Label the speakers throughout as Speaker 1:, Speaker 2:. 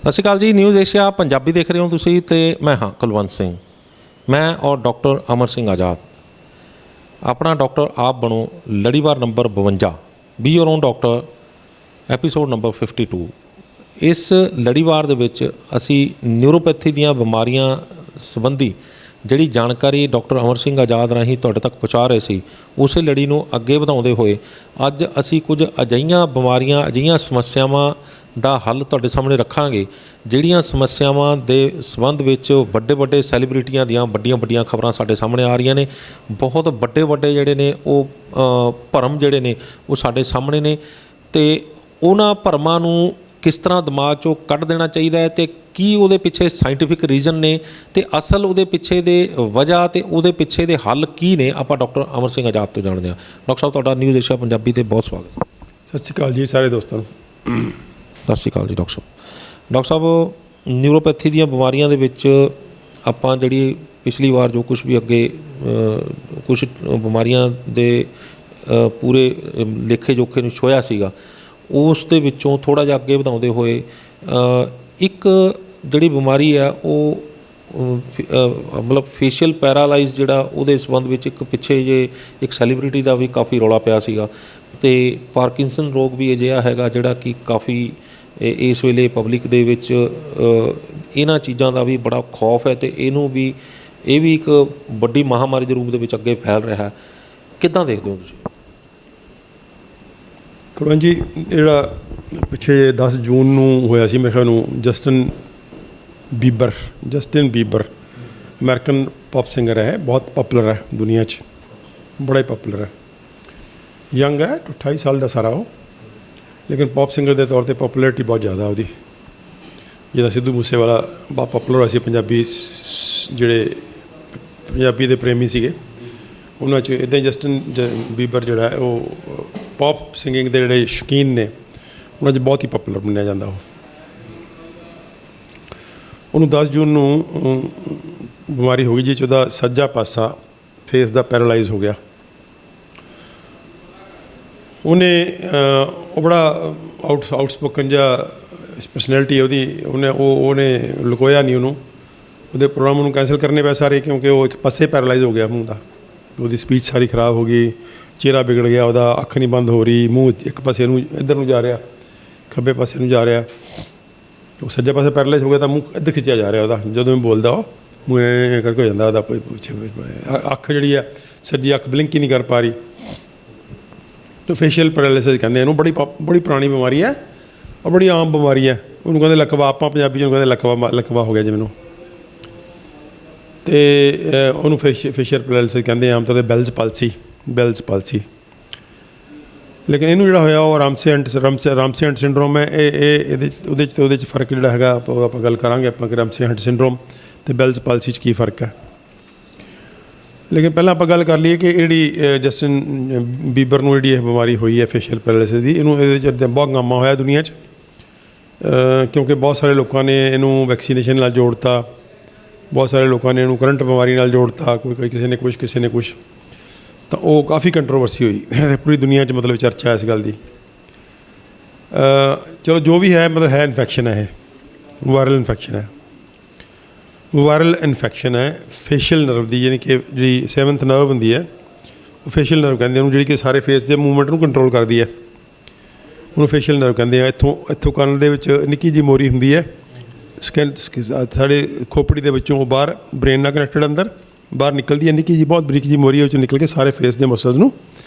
Speaker 1: ਸਤਿ ਸ਼੍ਰੀ ਅਕਾਲ ਜੀ। News Asia Punjabi ਦੇਖ ਰਹੇ ਹੋ ਤੁਸੀਂ ਤੇ ਮੈਂ ਹਾਂ ਕੁਲਵੰਤ ਸਿੰਘ। मैं और डॉक्टर अमर सिंह आज़ाद अपना डॉक्टर आप बनो लड़ीवार number 52 be your own doctor episode number 52। इस लड़ीवार दे विच असी न्यूरोपैथी दीयां बीमारियां संबंधी जिहड़ी जानकारी डॉक्टर अमर सिंह आज़ाद राहीं तुहाडे तक पहुँचा रहे सी, उस लड़ी नूं अगे वधाउंदे होए अज असी कुछ अजिहियां बीमारियां अजिहियां समस्यावां ਦਾ हल तुहाडे सामने रखांगे ਜਿਹੜੀਆਂ ਸਮੱਸਿਆਵਾਂ ਦੇ ਸੰਬੰਧ ਵਿੱਚ ਵੱਡੇ ਵੱਡੇ ਸੈਲੀਬ੍ਰਿਟੀਆਂ ਦੀਆਂ ਵੱਡੀਆਂ ਵੱਡੀਆਂ ਖਬਰਾਂ ਸਾਡੇ ਸਾਹਮਣੇ ਆ ਰਹੀਆਂ ਨੇ। ਬਹੁਤ ਵੱਡੇ ਵੱਡੇ ਜਿਹੜੇ ਨੇ ਉਹ ਭਰਮ ਜਿਹੜੇ ਨੇ ਉਹ ਸਾਡੇ ਸਾਹਮਣੇ ਨੇ ਤੇ ਉਹਨਾਂ ਭਰਮਾਂ ਨੂੰ ਕਿਸ ਤਰ੍ਹਾਂ ਦਿਮਾਗ 'ਚੋਂ ਕੱਢ ਦੇਣਾ ਚਾਹੀਦਾ ਹੈ ਤੇ ਕੀ ਉਹਦੇ ਪਿੱਛੇ ਸਾਇੰਟੀਫਿਕ ਰੀਜ਼ਨ ਨੇ ਤੇ ਅਸਲ ਉਹਦੇ ਪਿੱਛੇ ਦੇ ਵਜ੍ਹਾ ਤੇ ਉਹਦੇ ਪਿੱਛੇ ਦੇ ਹੱਲ ਕੀ ਨੇ, ਆਪਾਂ ਡਾਕਟਰ ਅਮਰ ਸਿੰਘ ਆਜ਼ਾਦ ਤੋਂ ਜਾਣਦੇ ਹਾਂ। ਡਾਕਟਰ ਸਾਹਿਬ ਤੁਹਾਡਾ ਨਿਊਜ਼ ਏਸ਼ੀਆ ਪੰਜਾਬੀ 'ਤੇ ਬਹੁਤ ਸਵਾਗਤ।
Speaker 2: ਸਤਿ ਸ਼੍ਰੀ ਅਕਾਲ ਜੀ ਸਾਰੇ ਦੋਸਤਾਂ ਨੂੰ।
Speaker 1: ਸਤਿ ਸ਼੍ਰੀ ਅਕਾਲ ਜੀ ਡਾਕਟਰ ਸਾਹਿਬ। ਡਾਕਟਰ ਸਾਹਿਬ, ਨਿਊਰੋਪੈਥੀ ਦੀਆਂ ਬਿਮਾਰੀਆਂ ਦੇ ਵਿੱਚ ਆਪਾਂ ਜਿਹੜੀ ਪਿਛਲੀ ਵਾਰ ਜੋ ਕੁਛ ਵੀ ਅੱਗੇ ਕੁਛ ਬਿਮਾਰੀਆਂ ਦੇ ਪੂਰੇ ਲੇਖੇ ਜੋਖੇ ਨੂੰ ਛੋਇਆ ਸੀਗਾ, ਉਸ ਦੇ ਵਿੱਚੋਂ ਥੋੜ੍ਹਾ ਜਿਹਾ ਅੱਗੇ ਵਧਾਉਂਦੇ ਹੋਏ ਇੱਕ ਜਿਹੜੀ ਬਿਮਾਰੀ ਆ ਉਹ ਮਤਲਬ ਫੇਸ਼ੀਅਲ ਪੈਰਾਲਾਈਜ਼ ਜਿਹੜਾ ਉਹਦੇ ਸੰਬੰਧ ਵਿੱਚ ਇੱਕ ਪਿੱਛੇ ਜੇ ਇੱਕ ਸੈਲੀਬ੍ਰਿਟੀ ਦਾ ਵੀ ਕਾਫੀ ਰੌਲਾ ਪਿਆ ਸੀਗਾ ਤੇ ਪਾਰਕਿੰਸਨ ਰੋਗ ਵੀ ਅਜਿਹਾ ਹੈਗਾ ਜਿਹੜਾ ਕਿ ਕਾਫੀ ਇਸ ਵੇਲੇ ਪਬਲਿਕ ਦੇ ਵਿੱਚ ਇਹਨਾਂ ਚੀਜ਼ਾਂ ਦਾ ਵੀ ਬੜਾ ਖੌਫ ਹੈ ਤੇ ਇਹਨੂੰ ਵੀ ਇਹ ਵੀ ਇੱਕ ਵੱਡੀ ਮਹਾਮਾਰੀ ਦੇ ਰੂਪ ਦੇ ਵਿੱਚ ਅੱਗੇ ਫੈਲ ਰਿਹਾ। ਕਿੱਦਾਂ ਦੇਖਦੇ ਹੋ ਤੁਸੀਂ?
Speaker 2: ਕੁਲਵੰਤ ਜੀ, ਜਿਹੜਾ ਪਿੱਛੇ 10 ਜੂਨ ਨੂੰ ਹੋਇਆ ਸੀ ਮੇਰੇ ਖਿਆਲ ਨੂੰ Justin Bieber American pop singer ਹੈ, ਬਹੁਤ ਪਪੂਲਰ ਹੈ ਦੁਨੀਆ 'ਚ, ਬੜਾ ਹੀ ਪਪੂਲਰ ਹੈ। ਯੰਗ ਹੈ, 28 ਸਾਲ ਦਾ ਸਾਰਾ ਉਹ, ਲੇਕਿਨ ਪੌਪ ਸਿੰਗਰ ਦੇ ਤੌਰ 'ਤੇ ਪੋਪੂਲੈਰਿਟੀ ਬਹੁਤ ਜ਼ਿਆਦਾ ਉਹਦੀ। ਜਿੱਦਾਂ ਸਿੱਧੂ ਮੂਸੇਵਾਲਾ ਬਹੁਤ ਪਪੂਲਰ ਹੋਇਆ ਸੀ, ਜਿਹੜੇ ਪੰਜਾਬੀ ਦੇ ਪ੍ਰੇਮੀ ਸੀਗੇ ਉਹਨਾਂ 'ਚ, ਇੱਦਾਂ ਹੀ ਜਸਟਿਨ ਬੀਬਰ ਜਿਹੜਾ ਹੈ ਉਹ ਪੌਪ ਸਿੰਗਿੰਗ ਦੇ ਜਿਹੜੇ ਸ਼ੌਕੀਨ ਨੇ ਉਹਨਾਂ 'ਚ ਬਹੁਤ ਹੀ ਪਪੂਲਰ ਮੰਨਿਆ ਜਾਂਦਾ। ਉਹਨੂੰ 10 ਜੂਨ ਨੂੰ ਬਿਮਾਰੀ ਹੋ ਗਈ ਜਿਸ 'ਚ ਉਹਦਾ ਸੱਜਾ ਪਾਸਾ ਫੇਸ ਦਾ ਪੈਰਾਲਾਈਜ਼ ਹੋ ਗਿਆ। ਉਹਨੇ ਉਹ ਬੜਾ ਆਊਟਸਪੋਕਨ ਜਿਹਾ ਪਰਸਨੈਲਿਟੀ ਉਹਦੀ, ਉਹਨੇ ਲੁਕੋਇਆ ਨਹੀਂ ਉਹਨੂੰ। ਉਹਦੇ ਪ੍ਰੋਗਰਾਮ ਨੂੰ ਕੈਂਸਲ ਕਰਨੇ ਪਏ ਸਾਰੇ, ਕਿਉਂਕਿ ਉਹ ਇੱਕ ਪਾਸੇ ਪੈਰਾਲਾਈਜ਼ ਹੋ ਗਿਆ ਮੂੰਹ ਦਾ। ਉਹਦੀ ਸਪੀਚ ਸਾਰੀ ਖਰਾਬ ਹੋ ਗਈ, ਚਿਹਰਾ ਵਿਗੜ ਗਿਆ ਉਹਦਾ, ਅੱਖ ਨਹੀਂ ਬੰਦ ਹੋ ਰਹੀ, ਮੂੰਹ ਇੱਕ ਪਾਸੇ ਨੂੰ ਇੱਧਰ ਨੂੰ ਜਾ ਰਿਹਾ, ਖੱਬੇ ਪਾਸੇ ਨੂੰ ਜਾ ਰਿਹਾ। ਉਹ ਸੱਜੇ ਪਾਸੇ ਪੈਰਾਲਾਈਜ਼ ਹੋ ਗਿਆ ਤਾਂ ਮੂੰਹ ਇੱਧਰ ਖਿੱਚਿਆ ਜਾ ਰਿਹਾ ਉਹਦਾ। ਜਦੋਂ ਵੀ ਬੋਲਦਾ ਉਹ ਮੂੰਹ ਐਂ ਕਰਕੇ ਹੋ ਜਾਂਦਾ ਉਹਦਾ। ਅੱਖ ਜਿਹੜੀ ਆ ਸੱਜੀ ਅੱਖ ਬਲਿੰਕ ਹੀ ਨਹੀਂ ਕਰ ਪਾ ਰਹੀ। तो फेशियल पैरालिसिस कहते हैं, बड़ी पुरानी बीमारी है और बड़ी आम बीमारी है। उन्होंने कहते लकवा, आप पंजाबी में कहते लकवा हो गया जी मैनू। तो उन्होंने फेशियल पैरालिसिस कहते हैं, आम तौर पर बेल्स पालसी। लेकिन इनू जो होया वो रामसे हंट सिंड्रोम है। ये फर्क जोड़ा है आप गल करांगे आप रामसे हंट सिंड्रोम तो बेल्स पालसी की फ़र्क है। लेकिन पहले आप गल कर लीए कि जी जस्टिन बीबर को जी बीमारी हुई है फेशियल पैरालिसिस की, इनू बहुत गामा होया दुनिया च, क्योंकि बहुत सारे लोगों ने इनू वैक्सीनेशन नाल जोड़ता, बहुत सारे लोगों ने इनू करंट बीमारी नाल जोड़ता, कोई किसी ने कुछ तो वो काफ़ी कंट्रोवर्सी हुई पूरी दुनिया च, मतलब चर्चा है इस गल की। चलो जो भी है, मतलब है इन्फेक्शन है, वायरल इन्फेक्शन है। वायरल इन्फेक्शन है फेशियल नर्व की, यानी कि जी 7th नर्व होंगी है वो फेशियल नर्व कहते हैं, जी कि सारे फेस के मूवमेंट को कंट्रोल करती है, उन्होंने फेशियल नर्व कहते हैं। इत्थों कन्न दे विच निक्की जी मोरी होंगी है, स्किन साढ़े खोपड़ी के विचों बाहर ब्रेन नाल कनैक्टेड अंदर बाहर निकलती है, निक्की जी बहुत बरीक जी मोरी है, निकल के सारे फेस के मसल्स नूं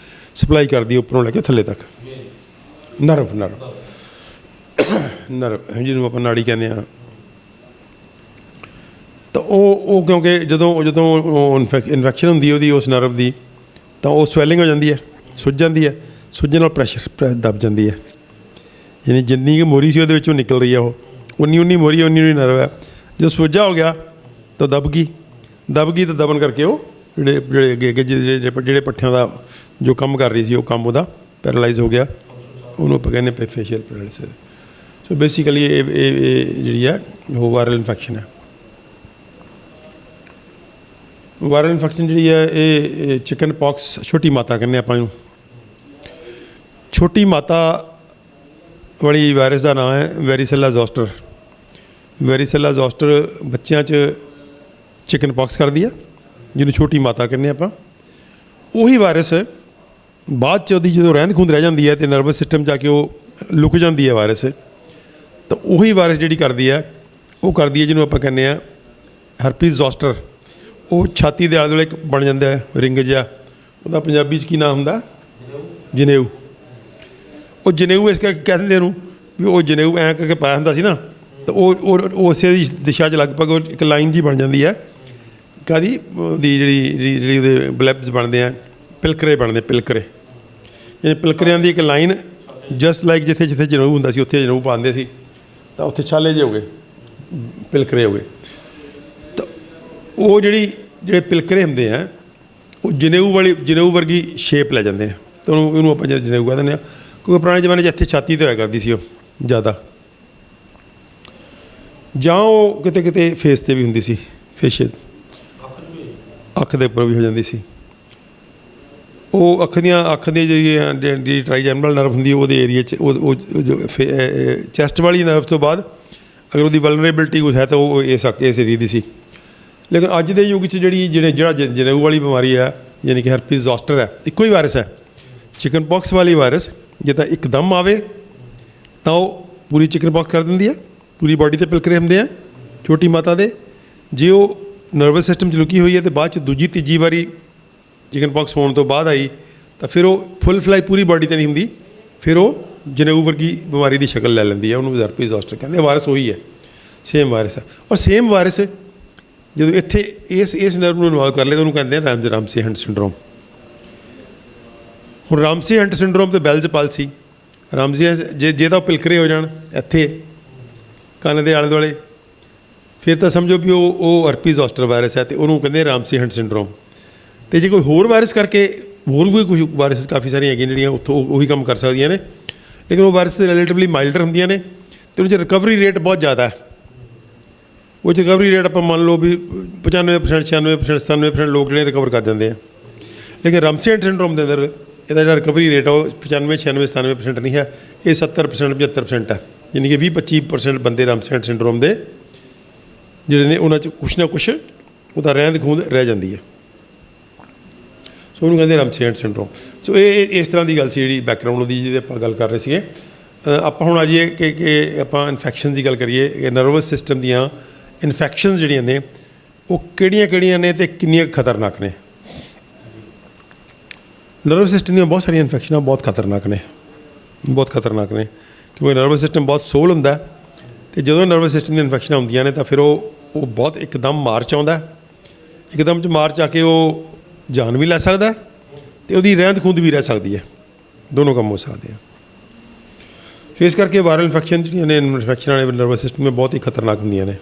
Speaker 2: सप्लाई करती है उपरों लैके थल्ले तक। नर्व जिन्होंने आप नाड़ी कहने हैं। तो वो क्योंकि जो इन्फेक्शन होंगी है उस नर्व की, तो वो स्वैलिंग हो जाती है, सुज जाती है, सुजन नाल प्रैशर दब जाती है। यानी जिन्नी कि मोरी से वो निकल रही है वो उन्नी मोरी उन्नी नर्व है। जो सुजा हो गया तो दब गई तो दबन करके वो जोड़े पट्ठियां का जो काम कर रही थी वो काम वह पैरालाइज हो गया, उन्होंने आप कहने फेशियल पैरालिसिस। सो बेसिकली जी है वो वायरल इन्फेक्शन है। वायरल इन्फेक्शन जी है ये चिकन पॉक्स, छोटी माता कहने आप, छोटी माता वाली वायरस का नाम है वेरिसेला जोस्टर। ਵੈਰੀਸੈਲਾ ਜ਼ੋਸਟਰ ਬੱਚਿਆਂ 'ਚ ਚਿਕਨ ਪੌਕਸ ਕਰਦੀ ਆ, ਜਿਹਨੂੰ ਛੋਟੀ ਮਾਤਾ ਕਹਿੰਦੇ ਆਪਾਂ। ਉਹੀ ਵਾਇਰਸ ਬਾਅਦ 'ਚ ਉਹਦੀ ਜਦੋਂ ਰਹਿੰਦ ਖੂੰਹਦ ਰਹਿ ਜਾਂਦੀ ਹੈ ਅਤੇ ਨਰਵਸ ਸਿਸਟਮ ਜਾ ਕੇ ਉਹ ਲੁਕ ਜਾਂਦੀ ਹੈ ਵਾਇਰਸ, ਤਾਂ ਉਹੀ ਵਾਇਰਸ ਜਿਹੜੀ ਕਰਦੀ ਹੈ ਉਹ ਕਰਦੀ ਹੈ ਜਿਹਨੂੰ ਆਪਾਂ ਕਹਿੰਦੇ ਆ ਹਰਪੀਸ ਜ਼ੋਸਟਰ। ਉਹ ਛਾਤੀ ਦੇ ਆਲੇ ਦੁਆਲੇ ਇੱਕ ਬਣ ਜਾਂਦਾ ਹੈ ਰਿੰਗ ਜਿਹਾ, ਉਹਦਾ ਪੰਜਾਬੀ 'ਚ ਕੀ ਨਾਮ ਹੁੰਦਾ? ਜਨੇਊ। ਉਹ ਜਨੇਊ ਇਸ ਕਰਕੇ ਕਹਿ ਦਿੰਦੇ ਉਹਨੂੰ ਵੀ ਉਹ ਜਨੇਊ ਐਂ ਕਰਕੇ ਪਾਇਆ ਹੁੰਦਾ ਸੀ ਨਾ, ਤਾਂ ਉਹ ਉਸੇ ਦੀ ਦਿਸ਼ਾ 'ਚ ਲਗਭਗ ਉਹ ਇੱਕ ਲਾਈਨ ਜੀ ਬਣ ਜਾਂਦੀ ਹੈ। ਕਾਹਦੀ? ਉਹਦੀ ਜਿਹੜੀ ਉਹਦੇ ਬਲੈਬਸ ਬਣਦੇ ਆ, ਪਿਲਕਰੇ ਬਣਦੇ, ਪਿਲਕਰੇ। ਇਹ ਪਿਲਕਰਿਆਂ ਦੀ ਇੱਕ ਲਾਈਨ ਜਸਟ ਲਾਈਕ ਜਿੱਥੇ ਜਿੱਥੇ ਜਨੇਊ ਹੁੰਦਾ ਸੀ ਉੱਥੇ ਜਨੇਊ ਪਾਉਂਦੇ ਸੀ, ਤਾਂ ਉੱਥੇ ਛਾਲੇ ਜਿਹੇ ਹੋ ਗਏ, ਪਿਲਕਰੇ ਹੋ ਗਏ। ਤਾਂ ਉਹ ਜਿਹੜੇ ਪਿਲਕਰੇ ਹੁੰਦੇ ਆ ਉਹ ਜਨੇਊ ਵਰਗੀ ਸ਼ੇਪ ਲੈ ਜਾਂਦੇ ਆ, ਤਾਂ ਉਹਨੂੰ ਆਪਾਂ ਜਨੇਊ ਕਹਿ ਦਿੰਦੇ ਹਾਂ। ਕਿਉਂਕਿ ਪੁਰਾਣੇ ਜ਼ਮਾਨੇ 'ਚ ਇੱਥੇ ਛਾਤੀ 'ਤੇ ਹੋਇਆ ਕਰਦੀ ਸੀ ਉਹ ਜ਼ਿਆਦਾ, ਜਾਂ ਉਹ ਕਿਤੇ ਕਿਤੇ ਫੇਸ 'ਤੇ ਵੀ ਹੁੰਦੀ ਸੀ, ਫੇਸ਼ੀਅਲ ਅੱਖ ਦੇ ਉੱਪਰ ਵੀ ਹੋ ਜਾਂਦੀ ਸੀ। ਉਹ ਅੱਖ ਦੀ ਜਿਹੜੀ ਟ੍ਰਾਈਜੈਮਨਲ ਨਰਵ ਹੁੰਦੀ ਉਹਦੇ ਏਰੀਏ 'ਚ ਉਹ ਚੈਸਟ ਵਾਲੀ ਨਰਵ ਤੋਂ ਬਾਅਦ ਅਗਰ ਉਹਦੀ ਵਲਨਰੇਬਿਲਟੀ ਕੁਛ ਹੈ ਤਾਂ ਉਹ ਇਸ ਏਰੀਏ ਦੀ ਸੀ। ਲੇਕਿਨ ਅੱਜ ਦੇ ਯੁੱਗ 'ਚ ਜਿਹੜਾ ਜਨੇਊ ਵਾਲੀ ਬਿਮਾਰੀ ਹੈ, ਯਾਨੀ ਕਿ ਹਰਪੀਸ ਜ਼ੋਸਟਰ ਹੈ, ਇੱਕੋ ਹੀ ਵਾਇਰਸ ਹੈ। ਚਿਕਨ ਪੌਕਸ ਵਾਲੀ ਵਾਇਰਸ ਜੇ ਤਾਂ ਇੱਕਦਮ ਆਵੇ ਤਾਂ ਉਹ ਪੂਰੀ ਚਿਕਨ ਪੌਕਸ ਕਰ ਦਿੰਦੀ ਹੈ, ਪੂਰੀ ਬਾਡੀ 'ਤੇ ਪਿਲਕਰੇ ਹੁੰਦੇ ਆ ਛੋਟੀ ਮਾਤਾ ਦੇ। ਜੇ ਉਹ ਨਰਵਸ ਸਿਸਟਮ 'ਚ ਲੁਕੀ ਹੋਈ ਹੈ ਅਤੇ ਬਾਅਦ 'ਚ ਦੂਜੀ ਤੀਜੀ ਵਾਰੀ ਚਿਕਨ ਪੌਕਸ ਹੋਣ ਤੋਂ ਬਾਅਦ ਆਈ, ਤਾਂ ਫਿਰ ਉਹ ਫੁੱਲ ਫਲਾਈ ਪੂਰੀ ਬਾਡੀ 'ਤੇ ਨਹੀਂ ਹੁੰਦੀ, ਫਿਰ ਉਹ ਜਨੇਊ ਵਰਗੀ ਬਿਮਾਰੀ ਦੀ ਸ਼ਕਲ ਲੈ ਲੈਂਦੀ ਹੈ। ਉਹਨੂੰ ਹਰਪੀਸ ਜ਼ੋਸਟਰ ਕਹਿੰਦੇ। ਵਾਇਰਸ ਉਹੀ ਹੈ, ਸੇਮ ਵਾਇਰਸ ਹੈ। ਔਰ ਸੇਮ ਵਾਇਰਸ ਜਦੋਂ ਇੱਥੇ ਇਸ ਨਰਵ ਨੂੰ ਇਨਵੋਲਵ ਕਰ ਲਏ ਤਾਂ ਉਹਨੂੰ ਕਹਿੰਦੇ ਆ ਰਾਮਸੇ ਹੰਟ ਸਿੰਡਰੋਮ। ਹੁਣ ਰਾਮਸੇ ਹੰਟ ਸਿੰਡਰੋਮ ਤੇ ਬੈਲਜ਼ ਪਾਲਸੀ, ਰਾਮਸੇ ਜੇ ਤਾਂ ਉਹ ਪਿਲਕਰੇ ਹੋ ਜਾਣ ਇੱਥੇ ਕੰਨ ਦੇ ਆਲੇ ਦੁਆਲੇ, ਫਿਰ ਤਾਂ ਸਮਝੋ ਵੀ ਉਹ ਹਰਪੀਸ ਜ਼ੋਸਟਰ ਵਾਇਰਸ ਹੈ, ਅਤੇ ਉਹਨੂੰ ਕਹਿੰਦੇ ਰਾਮਸੇ ਹੰਟ ਸਿੰਡਰੋਮ। ਅਤੇ ਜੇ ਕੋਈ ਹੋਰ ਵਾਇਰਸ ਕਰਕੇ, ਹੋਰ ਵੀ ਕੁਝ ਵਾਇਰਸ ਕਾਫੀ ਸਾਰੀਆਂ ਹੈਗੀਆਂ ਜਿਹੜੀਆਂ ਉੱਥੋਂ ਉਹੀ ਕੰਮ ਕਰ ਸਕਦੀਆਂ ਨੇ, ਲੇਕਿਨ ਉਹ ਵਾਇਰਸ ਰਿਲੇਟਿਵਲੀ ਮਾਈਲਡਰ ਹੁੰਦੀਆਂ ਨੇ, ਅਤੇ ਉਹਦੇ 'ਚ ਰਿਕਵਰੀ ਰੇਟ ਬਹੁਤ ਜ਼ਿਆਦਾ ਹੈ। ਉਹ 'ਚ ਰਿਕਵਰੀ ਰੇਟ ਆਪਾਂ ਮੰਨ ਲਓ ਵੀ 95%, 96%, 97% ਲੋਕ ਜਿਹੜੇ ਰਿਕਵਰ ਕਰ ਜਾਂਦੇ ਆ। ਲੇਕਿਨ ਰਾਮਸੇ ਹੰਟ ਸਿੰਡਰੋਮ ਦੇ ਅੰਦਰ ਇਹਦਾ ਜਿਹੜਾ ਰਿਕਵਰੀ ਰੇਟ ਆ ਉਹ 95, 96, 97% ਨਹੀਂ ਹੈ, ਇਹ 70%, 75% ਹੈ। ਯਾਨੀ ਕਿ 20-25% ਬੰਦੇ ਰਾਮਸੇ ਹੰਟ ਸਿੰਡਰੋਮ ਦੇ ਜਿਹੜੇ ਨੇ ਉਹਨਾਂ 'ਚ ਕੁਛ ਨਾ ਕੁਛ ਉਹਦਾ ਰਹਿੰਦ ਖੂੰਹਦ ਰਹਿ ਜਾਂਦੀ ਹੈ। ਸੋ ਉਹਨੂੰ ਕਹਿੰਦੇ ਰਾਮਸੇ ਹੰਟ ਸਿੰਡਰੋਮ। ਸੋ ਇਹ ਇਸ ਤਰ੍ਹਾਂ ਦੀ ਗੱਲ ਸੀ ਜਿਹੜੀ ਬੈਕਗਰਾਊਂਡ ਉਹਦੀ ਜਿਹਦੀ ਆਪਾਂ ਗੱਲ ਕਰ ਰਹੇ ਸੀਗੇ। ਆਪਾਂ ਹੁਣ ਆ ਜਾਈਏ ਕਿ ਆਪਾਂ ਇਨਫੈਕਸ਼ਨ ਦੀ ਗੱਲ ਕਰੀਏ ਕਿ ਨਰਵਸ ਸਿਸਟਮ ਦੀਆਂ ਇਨਫੈਕਸ਼ਨਸ ਜਿਹੜੀਆਂ ਨੇ ਉਹ ਕਿਹੜੀਆਂ ਨੇ ਅਤੇ ਕਿੰਨੀਆਂ ਖਤਰਨਾਕ ਨੇ। ਨਰਵਸ ਸਿਸਟਮ ਦੀਆਂ ਬਹੁਤ ਸਾਰੀਆਂ ਇਨਫੈਕਸ਼ਨਾਂ ਬਹੁਤ ਖਤਰਨਾਕ ਨੇ, ਕਿਉਂਕਿ ਨਰਵਸ ਸਿਸਟਮ ਬਹੁਤ ਸੋਲ ਹੁੰਦਾ, ਅਤੇ ਜਦੋਂ ਨਰਵਸ ਸਿਸਟਮ ਦੀਆਂ ਇਨਫੈਕਸ਼ਨਾਂ ਹੁੰਦੀਆਂ ਨੇ ਤਾਂ ਫਿਰ ਉਹ ਬਹੁਤ ਇੱਕਦਮ ਮਾਰਚ ਆਉਂਦਾ, ਇੱਕਦਮ 'ਚ ਮਾਰਚ ਆ ਕੇ ਉਹ ਜਾਨ ਵੀ ਲੈ ਸਕਦਾ ਅਤੇ ਉਹਦੀ ਰਹਿੰਦ ਖੂੰਹਦ ਵੀ ਰਹਿ ਸਕਦੀ ਹੈ, ਦੋਨੋਂ ਕੰਮ ਹੋ ਸਕਦੇ ਆ। ਸੋ ਇਸ ਕਰਕੇ ਵਾਇਰਲ ਇਨਫੈਕਸ਼ਨ ਜਿਹੜੀਆਂ ਨੇ ਇਨਫੈਕਸ਼ਨਾਂ ਨੇ ਨਰਵਸ ਸਿਸਟਮ ਵਿੱਚ ਬਹੁਤ ਹੀ ਖਤਰਨਾਕ ਹੁੰਦੀਆਂ ਨੇ।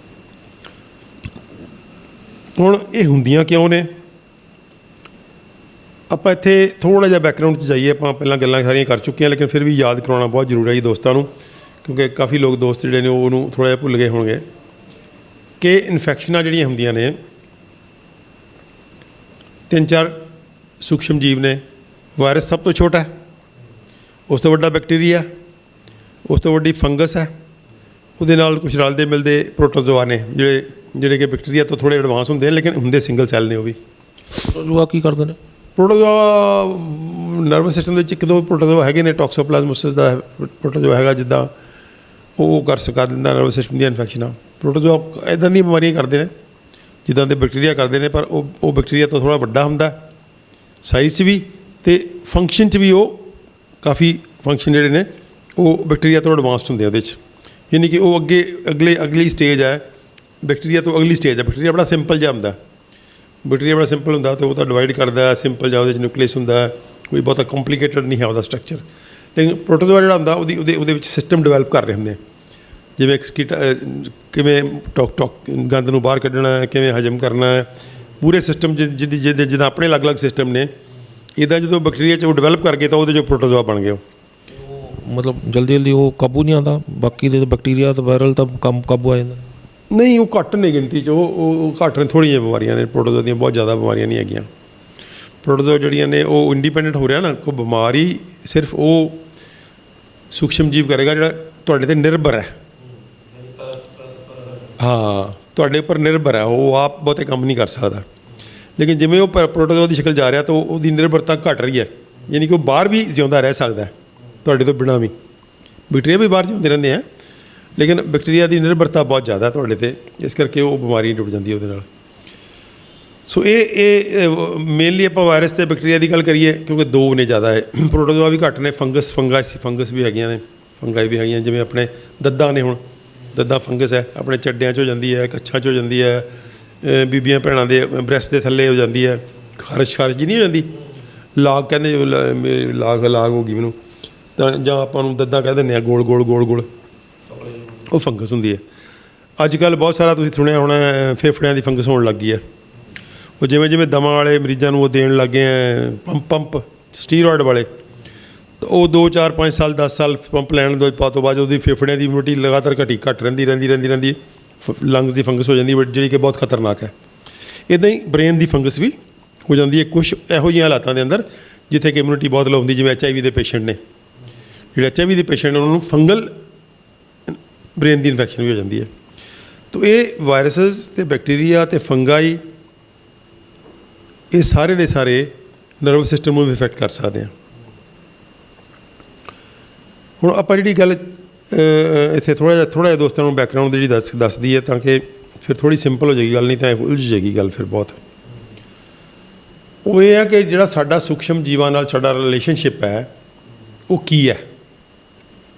Speaker 2: ਹੁਣ ਇਹ ਹੁੰਦੀਆਂ ਕਿਉਂ ਨੇ? ਆਪਾਂ ਇੱਥੇ ਥੋੜ੍ਹਾ ਜਿਹਾ ਬੈਕਗਰਾਊਂਡ 'ਚ ਜਾਈਏ। ਆਪਾਂ ਪਹਿਲਾਂ ਗੱਲਾਂ ਸਾਰੀਆਂ ਕਰ ਚੁੱਕੇ ਹਾਂ, ਲੇਕਿਨ ਫਿਰ ਵੀ ਯਾਦ ਕਰਾਉਣਾ ਬਹੁਤ ਜ਼ਰੂਰੀ ਹੈ ਜੀ ਦੋਸਤਾਂ ਨੂੰ, ਕਿਉਂਕਿ ਕਾਫੀ ਲੋਕ ਦੋਸਤ ਜਿਹੜੇ ਨੇ ਉਹਨੂੰ ਥੋੜ੍ਹਾ ਜਿਹਾ ਭੁੱਲ ਗਏ ਹੋਣਗੇ ਕਿ ਇਨਫੈਕਸ਼ਨਾਂ ਜਿਹੜੀਆਂ ਹੁੰਦੀਆਂ ਨੇ 3-4 ਸੂਖਸ਼ਮ ਜੀਵ ਨੇ। ਵਾਇਰਸ ਸਭ ਤੋਂ ਛੋਟਾ ਹੈ, ਉਸ ਤੋਂ ਵੱਡਾ ਬੈਕਟੀਰੀਆ, ਉਸ ਤੋਂ ਵੱਡੀ ਫੰਗਸ ਹੈ, ਉਹਦੇ ਨਾਲ ਕੁਛ ਰਲਦੇ ਮਿਲਦੇ ਪ੍ਰੋਟੋਜ਼ੋਆ ਨੇ ਜਿਹੜੇ ਕਿ ਬੈਕਟੀਰੀਆ ਤੋਂ ਥੋੜ੍ਹੇ ਐਡਵਾਂਸ ਹੁੰਦੇ ਨੇ, ਲੇਕਿਨ ਹੁੰਦੇ ਸਿੰਗਲ ਸੈੱਲ ਨੇ ਉਹ ਵੀ।
Speaker 1: ਪ੍ਰੋਟੋਜ਼ੋਆ ਕੀ ਕਰਦੇ ਨੇ?
Speaker 2: ਪ੍ਰੋਟੋਜ਼ੋਆ ਨਰਵਸ ਸਿਸਟਮ ਦੇ ਵਿੱਚ ਇੱਕ ਦੋ ਪ੍ਰੋਟੋਜ਼ੋਆ ਹੈਗੇ ਨੇ। ਟੌਕਸੋਪਲਾਜ਼ਮੋਸਿਸ ਦਾ ਪ੍ਰੋਟੋਜ਼ੋਆ ਹੈਗਾ, ਜਿੱਦਾਂ ਉਹ ਕਰ ਸਕਾ ਦਿੰਦਾ ਨਰਵਸ ਸਿਸਟਮ ਦੀਆਂ ਇਨਫੈਕਸ਼ਨਾਂ। ਪ੍ਰੋਟੋਜ਼ੋਆ ਇੱਦਾਂ ਦੀਆਂ ਬਿਮਾਰੀਆਂ ਕਰਦੇ ਨੇ ਜਿੱਦਾਂ ਦੇ ਬੈਕਟੀਰੀਆ ਕਰਦੇ ਨੇ, ਪਰ ਉਹ ਬੈਕਟੀਰੀਆ ਤੋਂ ਥੋੜ੍ਹਾ ਵੱਡਾ ਹੁੰਦਾ ਸਾਈਜ਼ 'ਚ ਵੀ, ਅਤੇ ਫੰਕਸ਼ਨ 'ਚ ਵੀ ਉਹ ਕਾਫੀ ਫੰਕਸ਼ਨ ਜਿਹੜੇ ਨੇ ਉਹ ਬੈਕਟੀਰੀਆ ਤੋਂ ਐਡਵਾਂਸਡ ਹੁੰਦੇ ਉਹਦੇ 'ਚ। ਯਾਨੀ ਕਿ ਉਹ ਅਗਲੀ ਸਟੇਜ ਹੈ ਬੈਕਟੀਰੀਆ ਤੋਂ, ਅਗਲੀ ਸਟੇਜ ਹੈ। ਬੈਕਟੀਰੀਆ ਬੜਾ ਸਿੰਪਲ ਜਿਹਾ ਹੁੰਦਾ, ਅਤੇ ਉਹ ਤਾਂ ਡਿਵਾਈਡ ਕਰਦਾ ਸਿੰਪਲ ਜਿਹਾ, ਉਹਦੇ 'ਚ ਨਿਊਕਲੀਅਸ ਹੁੰਦਾ, ਕੋਈ ਬਹੁਤਾ ਕੰਪਲੀਕੇਟਡ ਨਹੀਂ ਹੈ ਉਹਦਾ ਸਟਰਕਚਰ। ਲੇਕਿਨ ਪ੍ਰੋਟੋਜ਼ੋਆ ਜਿਹੜਾ ਹੁੰਦਾ ਉਹਦੇ ਵਿੱਚ ਸਿਸਟਮ ਡਿਵੈਲਪ ਕਰ ਰਹੇ ਹੁੰਦੇ, ਜਿਵੇਂ ਕਿਵੇਂ ਗੰਦ ਨੂੰ ਬਾਹਰ ਕੱਢਣਾ, ਕਿਵੇਂ ਹਜਮ ਕਰਨਾ, ਪੂਰੇ ਸਿਸਟਮ ਜਿੱਦਾਂ ਆਪਣੇ ਅਲੱਗ-ਅਲੱਗ ਸਿਸਟਮ ਨੇ, ਇੱਦਾਂ ਜਦੋਂ ਬੈਕਟੀਰੀਆ 'ਚ ਉਹ ਡਿਵੈਲਪ ਕਰ ਗਏ ਤਾਂ ਉਹਦੇ 'ਚੋਂ ਪ੍ਰੋਟੋਜ਼ੋਆ ਬਣ ਗਏ।
Speaker 1: ਮਤਲਬ ਜਲਦੀ ਉਹ ਕਾਬੂ ਨਹੀਂ ਆਉਂਦਾ, ਬਾਕੀ ਦੇ ਬੈਕਟੀਰੀਆ ਤਾਂ ਵਾਇਰਲ ਤਾਂ ਕਾਬੂ ਆ ਜਾਂਦਾ।
Speaker 2: ਨਹੀਂ, ਉਹ ਘੱਟ ਨੇ ਗਿਣਤੀ 'ਚ, ਉਹ ਘੱਟ ਨੇ, ਥੋੜ੍ਹੀਆਂ ਬਿਮਾਰੀਆਂ ਨੇ ਪ੍ਰੋਟੋਜ਼ੋਆ ਦੀਆਂ, ਬਹੁਤ ਜ਼ਿਆਦਾ ਬਿਮਾਰੀਆਂ ਨਹੀਂ ਹੈਗੀਆਂ। ਪ੍ਰੋਟੋਜ਼ੋਆ ਜਿਹੜੀਆਂ ਨੇ ਉਹ ਇੰਡੀਪੈਂਡੈਂਟ ਹੋ ਰਿਹਾ ਨਾ, ਕੋਈ ਬਿਮਾਰੀ ਸਿਰਫ ਉਹ ਸੂਖਸ਼ਮ ਜੀਵ ਕਰੇਗਾ ਜਿਹੜਾ ਤੁਹਾਡੇ 'ਤੇ ਨਿਰਭਰ ਹੈ। ਹਾਂ ਤੁਹਾਡੇ ਉੱਪਰ ਨਿਰਭਰ ਹੈ, ਉਹ ਆਪ ਬਹੁਤੇ ਕੰਮ ਨਹੀਂ ਕਰ ਸਕਦਾ। ਲੇਕਿਨ ਜਿਵੇਂ ਉਹ ਪ੍ਰੋਟੋਜ਼ੋਆ ਦੀ ਸ਼ਕਲ ਜਾ ਰਿਹਾ ਤਾਂ ਉਹਦੀ ਨਿਰਭਰਤਾ ਘਟ ਰਹੀ ਹੈ, ਯਾਨੀ ਕਿ ਉਹ ਬਾਹਰ ਵੀ ਜਿਉਂਦਾ ਰਹਿ ਸਕਦਾ ਹੈ ਤੁਹਾਡੇ ਤੋਂ ਬਿਨਾਂ ਵੀ। ਬੈਕਟੀਰੀਆ ਵੀ ਬਾਹਰ ਜਿਉਂਦੇ ਰਹਿੰਦੇ ਆ, ਲੇਕਿਨ ਬੈਕਟੀਰੀਆ ਦੀ ਨਿਰਭਰਤਾ ਬਹੁਤ ਜ਼ਿਆਦਾ ਤੁਹਾਡੇ 'ਤੇ, ਇਸ ਕਰਕੇ ਉਹ ਬਿਮਾਰੀ ਡੁੱਬ ਜਾਂਦੀ ਉਹਦੇ ਨਾਲ। ਸੋ ਇਹ ਮੇਨਲੀ ਆਪਾਂ ਵਾਇਰਸ ਅਤੇ ਬੈਕਟੀਰੀਆ ਦੀ ਗੱਲ ਕਰੀਏ ਕਿਉਂਕਿ ਦੋ ਨੇ ਜ਼ਿਆਦਾ ਹੈ, ਪ੍ਰੋਟੋਜ਼ੋਆ ਵੀ ਘੱਟ ਨੇ, ਫੰਗਸ ਵੀ ਹੈਗੀਆਂ ਨੇ, ਫੰਗਾਈ ਵੀ ਹੈਗੀਆਂ, ਜਿਵੇਂ ਆਪਣੇ ਦੱਦਾਂ ਨੇ, ਹੁਣ ਦੱਦਾਂ ਫੰਗਸ ਹੈ, ਆਪਣੇ ਚੱਡਿਆਂ 'ਚ ਹੋ ਜਾਂਦੀ ਹੈ, ਕੱਛਾਂ 'ਚ ਹੋ ਜਾਂਦੀ ਹੈ, ਬੀਬੀਆਂ ਭੈਣਾਂ ਦੇ ਬ੍ਰੈਸਟ ਦੇ ਥੱਲੇ ਹੋ ਜਾਂਦੀ ਹੈ, ਖਾਰਸ਼ ਜੀ ਨਹੀਂ ਹੋ ਜਾਂਦੀ, ਲਾਗ ਕਹਿੰਦੇ, ਲਾਗ ਹੋ ਗਈ ਮੈਨੂੰ ਤਾਂ, ਜਾਂ ਆਪਾਂ ਨੂੰ ਦੱਦਾਂ ਕਹਿ ਦਿੰਦੇ ਹਾਂ, ਗੋਲ ਗੋਲ ਉਹ ਫੰਗਸ ਹੁੰਦੀ ਹੈ। ਅੱਜ ਕੱਲ੍ਹ ਬਹੁਤ ਸਾਰਾ ਤੁਸੀਂ ਸੁਣਿਆ ਹੋਣਾ ਫੇਫੜਿਆਂ ਦੀ ਫੰਗਸ ਹੋਣ ਲੱਗ ਗਈ ਹੈ। ਉਹ ਜਿਵੇਂ ਦਮਾ ਵਾਲੇ ਮਰੀਜ਼ਾਂ ਨੂੰ ਉਹ ਦੇਣ ਲੱਗੇ ਹੈ ਪੰਪ ਸਟੀਰੋਇਡ ਵਾਲੇ, ਤਾਂ ਉਹ 2 4 5 ਸਾਲ 10 ਸਾਲ ਪੰਪ ਲੈਣ ਤੋਂ ਬਾਅਦ ਉਹਦੀ ਫੇਫੜਿਆਂ ਦੀ ਇਮਿਊਨਿਟੀ ਲਗਾਤਾਰ ਘੱਟ ਰਹਿੰਦੀ ਲੰਗਸ ਦੀ ਫੰਗਸ ਹੋ ਜਾਂਦੀ, ਜਿਹੜੀ ਕਿ ਬਹੁਤ ਖਤਰਨਾਕ ਹੈ। ਇੱਦਾਂ ਹੀ ਬ੍ਰੇਨ ਦੀ ਫੰਗਸ ਵੀ ਹੋ ਜਾਂਦੀ ਹੈ ਕੁਛ ਇਹੋ ਜਿਹੀਆਂ ਹਾਲਾਤਾਂ ਦੇ ਅੰਦਰ ਜਿੱਥੇ ਕਿ ਇਮਿਊਨਿਟੀ ਬਹੁਤ ਲੋ ਹੁੰਦੀ, ਜਿਵੇਂ HIV ਦੇ ਪੇਸ਼ੈਂਟ ਨੇ, ਜਿਹੜੇ HIV ਦੇ ਪੇਸ਼ੈਂਟ ਨੇ ਉਹਨਾਂ ਨੂੰ ਫੰਗਲ ਬ੍ਰੇਨ ਦੀ ਇਨਫੈਕਸ਼ਨ ਵੀ ਹੋ ਜਾਂਦੀ ਹੈ। ਤਾਂ ਇਹ ਵਾਇਰਸਿਸ ਅਤੇ ਬੈਕਟੀਰੀਆ ਅਤੇ ਫੰਗਾਈ ਇਹ ਸਾਰੇ ਦੇ ਸਾਰੇ ਨਰਵ ਸਿਸਟਮ ਨੂੰ ਵੀ ਇਫੈਕਟ ਕਰ ਸਕਦੇ ਆ। ਹੁਣ ਆਪਾਂ ਜਿਹੜੀ ਗੱਲ ਇੱਥੇ ਥੋੜ੍ਹਾ ਜਿਹਾ ਦੋਸਤਾਂ ਨੂੰ ਬੈਕਗਰਾਊਂਡ ਜਿਹੜੀ ਦੱਸਦੀ ਹੈ ਤਾਂ ਕਿ ਫਿਰ ਥੋੜ੍ਹੀ ਸਿੰਪਲ ਹੋ ਜਾਏਗੀ ਗੱਲ, ਨਹੀਂ ਤਾਂ ਉਲਝ ਜਾਏਗੀ ਗੱਲ ਫਿਰ ਬਹੁਤ। ਉਹ ਇਹ ਹੈ ਕਿ ਜਿਹੜਾ ਸਾਡਾ ਸੂਖਸ਼ਮ ਜੀਵਾਂ ਨਾਲ ਸਾਡਾ ਰਿਲੇਸ਼ਨਸ਼ਿਪ ਹੈ ਉਹ ਕੀ ਹੈ।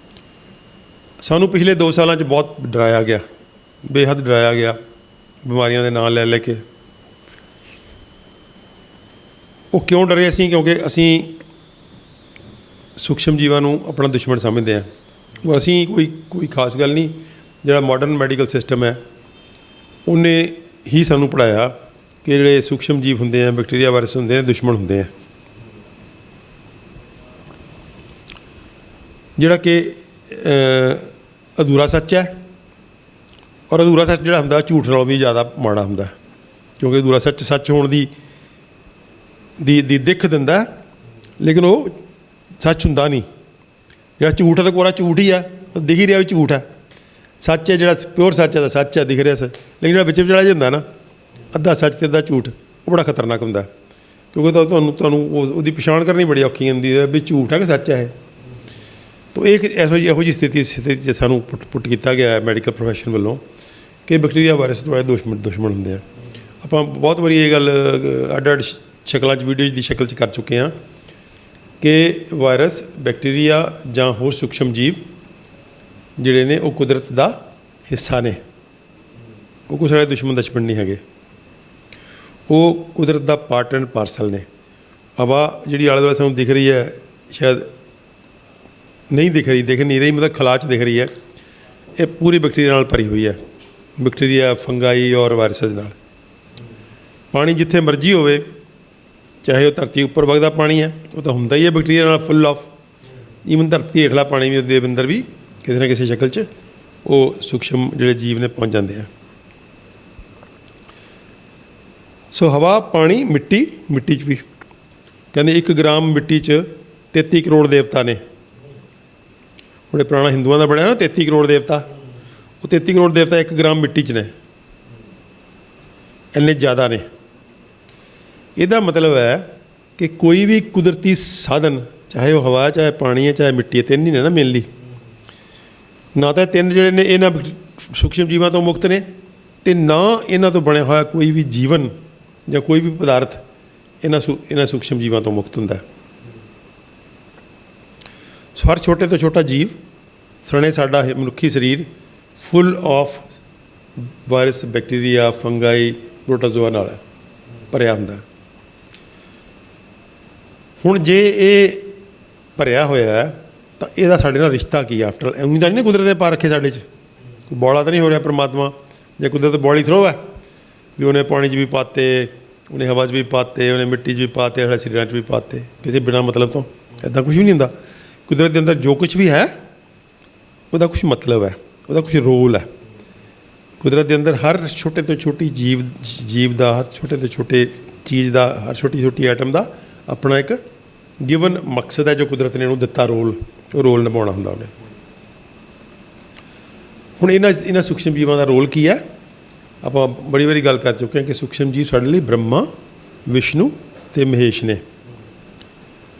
Speaker 2: ਸਾਨੂੰ ਪਿਛਲੇ 2 ਸਾਲਾਂ 'ਚ ਬਹੁਤ ਡਰਾਇਆ ਗਿਆ, ਬੇਹੱਦ ਡਰਾਇਆ ਗਿਆ ਬਿਮਾਰੀਆਂ ਦੇ ਨਾਂ ਲੈ ਕੇ। ਉਹ ਕਿਉਂ ਡਰੇ ਅਸੀਂ? ਕਿਉਂਕਿ ਅਸੀਂ ਸੂਖਸ਼ਮ ਜੀਵਾਂ ਨੂੰ ਆਪਣਾ ਦੁਸ਼ਮਣ ਸਮਝਦੇ ਹਾਂ। ਔਰ ਅਸੀਂ ਕੋਈ ਖਾਸ ਗੱਲ ਨਹੀਂ, ਜਿਹੜਾ ਮਾਡਰਨ ਮੈਡੀਕਲ ਸਿਸਟਮ ਹੈ ਉਹਨੇ ਹੀ ਸਾਨੂੰ ਪੜ੍ਹਾਇਆ ਕਿ ਜਿਹੜੇ ਸੂਖਸ਼ਮ ਜੀਵ ਹੁੰਦੇ ਆ, ਬੈਕਟੀਰੀਆ ਵਾਇਰਸ ਹੁੰਦੇ ਆ, ਦੁਸ਼ਮਣ ਹੁੰਦੇ ਆ, ਜਿਹੜਾ ਕਿ ਅਧੂਰਾ ਸੱਚ ਹੈ। ਔਰ ਅਧੂਰਾ ਸੱਚ ਜਿਹੜਾ ਹੁੰਦਾ ਝੂਠ ਨਾਲੋਂ ਵੀ ਜ਼ਿਆਦਾ ਮਾੜਾ ਹੁੰਦਾ, ਕਿਉਂਕਿ ਅਧੂਰਾ ਸੱਚ ਹੋਣ ਦੀ ਦਿੱਖ ਦਿੰਦਾ, ਲੇਕਿਨ ਉਹ ਸੱਚ ਹੁੰਦਾ ਨਹੀਂ। ਜਿਹੜਾ ਝੂਠ ਹੈ ਤਾਂ ਕੋਰਾ ਝੂਠ ਹੀ ਆ, ਦਿਖ ਹੀ ਰਿਹਾ ਵੀ ਝੂਠ ਹੈ। ਸੱਚ ਹੈ ਜਿਹੜਾ ਪਿਓਰ ਸੱਚ ਹੈ ਤਾਂ ਸੱਚ ਹੈ, ਦਿਖ ਰਿਹਾ ਸੱਚ, ਲੇਕਿਨ ਜਿਹੜਾ ਵਿੱਚ ਵਿਚਾਲਾ ਜਿਹਾ ਹੁੰਦਾ ਨਾ, ਅੱਧਾ ਸੱਚ ਅਤੇ ਅੱਧਾ ਝੂਠ, ਉਹ ਬੜਾ ਖਤਰਨਾਕ ਹੁੰਦਾ, ਕਿਉਂਕਿ ਤੁਹਾਨੂੰ ਉਹਦੀ ਪਛਾਣ ਕਰਨੀ ਬੜੀ ਔਖੀ ਹੁੰਦੀ ਹੈ ਵੀ ਝੂਠ ਹੈ ਕਿ ਸੱਚ ਹੈ। ਤਾਂ ਇਹ ਇਹੋ ਜਿਹੀ ਸਥਿਤੀ 'ਚ ਸਾਨੂੰ ਪੁੱਟ ਕੀਤਾ ਗਿਆ ਹੈ ਮੈਡੀਕਲ ਪ੍ਰੋਫੈਸ਼ਨ ਵੱਲੋਂ ਕਿ ਬੈਕਟੀਰੀਆ ਵਾਇਰਸ ਤੁਹਾਡੇ ਦੁਸ਼ਮਣ ਹੁੰਦੇ ਆ। ਆਪਾਂ ਬਹੁਤ ਵਾਰੀ ਇਹ ਗੱਲ ਅੱਡ ਸ਼ਕਲਾਂ 'ਚ ਵੀਡੀਓ ਦੀ ਸ਼ਕਲ 'ਚ ਕਰ ਚੁੱਕੇ ਹਾਂ ਕਿ ਵਾਇਰਸ, ਬੈਕਟੀਰੀਆ ਜਾਂ ਹੋਰ ਸੂਖਸ਼ਮ ਜੀਵ ਜਿਹੜੇ ਨੇ ਉਹ ਕੁਦਰਤ ਦਾ ਹਿੱਸਾ ਨੇ, ਉਹ ਕੋਈ ਸਾਡੇ ਦੁਸ਼ਮਣ ਨਹੀਂ ਹੈਗੇ, ਉਹ ਕੁਦਰਤ ਦਾ ਪਾਰਟ ਐਂਡ ਪਾਰਸਲ ਨੇ। ਹਵਾ ਜਿਹੜੀ ਆਲੇ ਦੁਆਲੇ ਸਾਨੂੰ ਦਿਖ ਰਹੀ ਹੈ, ਸ਼ਾਇਦ ਨਹੀਂ ਦਿਖ ਨਹੀਂ ਰਹੀ, ਮਤਲਬ ਖਲਾ 'ਚ ਦਿਖ ਰਹੀ ਹੈ, ਇਹ ਪੂਰੀ ਬੈਕਟੀਰੀਆ ਨਾਲ ਭਰੀ ਹੋਈ ਹੈ, ਬੈਕਟੀਰੀਆ, ਫੰਗਾਈ ਔਰ ਵਾਇਰਸਿਸ ਨਾਲ। ਪਾਣੀ ਜਿੱਥੇ ਮਰਜ਼ੀ ਹੋਵੇ, ਚਾਹੇ ਉਹ ਧਰਤੀ ਉੱਪਰ ਵਗਦਾ ਪਾਣੀ ਹੈ, ਉਹ ਤਾਂ ਹੁੰਦਾ ਹੀ ਹੈ ਬੈਕਟੀਰੀਆ ਨਾਲ ਫੁੱਲ ਆਫ। ਈਵਨ ਧਰਤੀ ਹੇਠਲਾ ਪਾਣੀ ਵੀ ਦੇ ਅੰਦਰ ਵੀ ਕਿਸੇ ਨਾ ਕਿਸੇ ਸ਼ਕਲ 'ਚ ਉਹ ਸੂਖਸ਼ਮ ਜਿਹੜੇ ਜੀਵ ਨੇ ਪਹੁੰਚ ਜਾਂਦੇ ਆ। ਸੋ ਹਵਾ, ਪਾਣੀ, ਮਿੱਟੀ 'ਚ ਵੀ ਕਹਿੰਦੇ 1 ਗ੍ਰਾਮ ਮਿੱਟੀ 'ਚ 33 ਕਰੋੜ ਦੇਵਤਾ ਨੇ। ਉਹਦੇ ਪੁਰਾਣਾ ਹਿੰਦੂਆਂ ਦਾ ਬਣਿਆ ਨਾ 33 ਕਰੋੜ ਦੇਵਤਾ, ਉਹ 33 ਕਰੋੜ ਦੇਵਤਾ 1 ਗ੍ਰਾਮ ਮਿੱਟੀ 'ਚ ਨੇ, ਇੰਨੇ ਜ਼ਿਆਦਾ ਨੇ। ਇਹਦਾ ਮਤਲਬ ਹੈ ਕਿ ਕੋਈ ਵੀ ਕੁਦਰਤੀ ਸਾਧਨ, ਚਾਹੇ ਉਹ ਹਵਾ, ਚਾਹੇ ਪਾਣੀ ਹੈ, ਚਾਹੇ ਮਿੱਟੀ ਹੈ, 3 ਹੀ ਨੇ ਨਾ ਮੇਨਲੀ। ਨਾ ਤਾਂ 3 ਜਿਹੜੇ ਨੇ ਇਹਨਾਂ ਸੂਖਸ਼ਮ ਜੀਵਾਂ ਤੋਂ ਮੁਕਤ ਨੇ, ਅਤੇ ਨਾ ਇਹਨਾਂ ਤੋਂ ਬਣਿਆ ਹੋਇਆ ਕੋਈ ਵੀ ਜੀਵਨ ਜਾਂ ਕੋਈ ਵੀ ਪਦਾਰਥ ਇਹਨਾਂ ਸੂਖਸ਼ਮ ਜੀਵਾਂ ਤੋਂ ਮੁਕਤ ਹੁੰਦਾ। ਸੋ ਹਰ ਛੋਟੇ ਤੋਂ ਛੋਟਾ ਜੀਵ ਸਣੇ ਸਾਡਾ ਮਨੁੱਖੀ ਸਰੀਰ full of virus, bacteria, fungi, protozoa ਨਾਲ ਭਰਿਆ ਹੁੰਦਾ। ਹੁਣ ਜੇ ਇਹ ਭਰਿਆ ਹੋਇਆ ਹੈ ਤਾਂ ਇਹਦਾ ਸਾਡੇ ਨਾਲ ਰਿਸ਼ਤਾ ਕੀ ਹੈ? ਆਫਟਰ ਆਲ ਐਵੇਂ ਤਾਂ ਨਹੀਂ ਕੁਦਰਤ ਨੇ ਪਾ ਰੱਖੇ ਸਾਡੇ 'ਚ, ਕੋਈ ਬੌਲਾ ਤਾਂ ਨਹੀਂ ਹੋ ਰਿਹਾ ਪਰਮਾਤਮਾ, ਜਾਂ ਕੁਦਰਤ ਬੌਲੀ ਥਰੋ ਹੈ ਵੀ ਉਹਨੇ ਪਾਣੀ 'ਚ ਵੀ ਪਾਤੇ, ਉਹਨੇ ਹਵਾ 'ਚ ਵੀ ਪਾਤੇ, ਉਹਨੇ ਮਿੱਟੀ 'ਚ ਵੀ ਪਾਤੇ, ਸਾਡੇ ਸਰੀਰਾਂ 'ਚ ਵੀ ਪਾਤੇ, ਕਿਸੇ ਬਿਨਾਂ ਮਤਲਬ ਤੋਂ। ਇੱਦਾਂ ਕੁਛ ਵੀ ਨਹੀਂ ਹੁੰਦਾ। ਕੁਦਰਤ ਦੇ ਅੰਦਰ ਜੋ ਕੁਛ ਵੀ ਹੈ ਉਹਦਾ ਕੁਛ ਮਤਲਬ ਹੈ, ਉਹਦਾ ਕੁਛ ਰੋਲ ਹੈ। ਕੁਦਰਤ ਦੇ ਅੰਦਰ ਹਰ ਛੋਟੇ ਤੋਂ ਛੋਟੀ ਜੀਵ ਦਾ, ਹਰ ਛੋਟੇ ਤੋਂ ਛੋਟੇ ਚੀਜ਼ ਦਾ, ਹਰ ਛੋਟੀ ਆਈਟਮ ਦਾ ਆਪਣਾ ਇੱਕ ਗਿਵਨ ਮਕਸਦ ਹੈ ਜੋ ਕੁਦਰਤ ਨੇ ਉਹਨੂੰ ਦਿੱਤਾ ਰੋਲ, ਉਹ ਰੋਲ ਨਿਭਾਉਣਾ ਹੁੰਦਾ ਉਹਨੇ। ਹੁਣ ਇਹਨਾਂ ਸੂਖਸ਼ਮ ਜੀਵਾਂ ਦਾ ਰੋਲ ਕੀ ਹੈ? ਆਪਾਂ ਬੜੀ ਵਾਰੀ ਗੱਲ ਕਰ ਚੁੱਕੇ ਹਾਂ ਕਿ ਸੂਖਸ਼ਮ ਜੀਵ ਸਾਡੇ ਲਈ ਬ੍ਰਹਮਾ, ਵਿਸ਼ਨੂੰ ਅਤੇ ਮਹੇਸ਼ ਨੇ।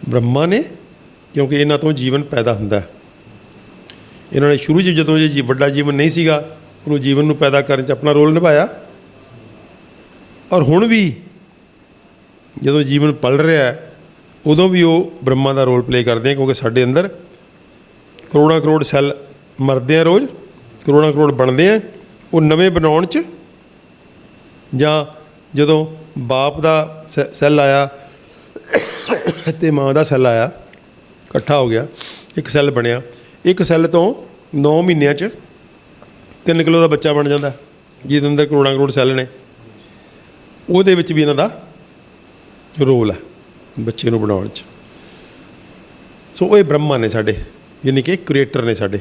Speaker 2: ਬ੍ਰਹਮਾ ਨੇ ਕਿਉਂਕਿ ਇਹਨਾਂ ਤੋਂ ਜੀਵਨ ਪੈਦਾ ਹੁੰਦਾ। ਇਹਨਾਂ ਨੇ ਸ਼ੁਰੂ 'ਚ ਜਦੋਂ ਇਹ ਵੱਡਾ ਜੀਵਨ ਨਹੀਂ ਸੀਗਾ, ਉਹਨੂੰ ਜੀਵਨ ਨੂੰ ਪੈਦਾ ਕਰਨ 'ਚ ਆਪਣਾ ਰੋਲ ਨਿਭਾਇਆ, ਔਰ ਹੁਣ ਵੀ ਜਦੋਂ ਜੀਵਨ ਪਲ ਰਿਹਾ ਹੈ ਉਦੋਂ ਵੀ ਉਹ ਬ੍ਰਹਮਾ ਦਾ ਰੋਲ ਪਲੇ ਕਰਦੇ ਆ, ਕਿਉਂਕਿ ਸਾਡੇ ਅੰਦਰ ਕਰੋੜਾਂ ਕਰੋੜ ਸੈੱਲ ਮਰਦੇ ਆ ਰੋਜ਼, ਕਰੋੜਾਂ ਕਰੋੜ ਬਣਦੇ ਆ। ਉਹ ਨਵੇਂ ਬਣਾਉਣ 'ਚ ਜਾਂ ਜਦੋਂ ਬਾਪ ਦਾ ਸੈੱਲ ਆਇਆ ਅਤੇ ਮਾਂ ਦਾ ਸੈੱਲ ਆਇਆ, ਇਕੱਠਾ ਹੋ ਗਿਆ, ਇੱਕ ਸੈੱਲ ਬਣਿਆ। ਇੱਕ ਸੈੱਲ ਤੋਂ 9 ਮਹੀਨਿਆਂ 'ਚ 3 ਕਿਲੋ ਦਾ ਬੱਚਾ ਬਣ ਜਾਂਦਾ, ਜਿਹਦੇ ਅੰਦਰ ਕਰੋੜਾਂ ਕਰੋੜ ਸੈੱਲ ਨੇ। ਉਹਦੇ ਵਿੱਚ ਵੀ ਇਹਨਾਂ ਦਾ ਰੋਲ ਹੈ ਬੱਚੇ ਨੂੰ ਬਣਾਉਣ 'ਚ। ਸੋ ਇਹ ਬ੍ਰਹਮਾ ਨੇ ਸਾਡੇ, ਯਾਨੀ ਕਿ ਕ੍ਰੀਏਟਰ ਨੇ ਸਾਡੇ।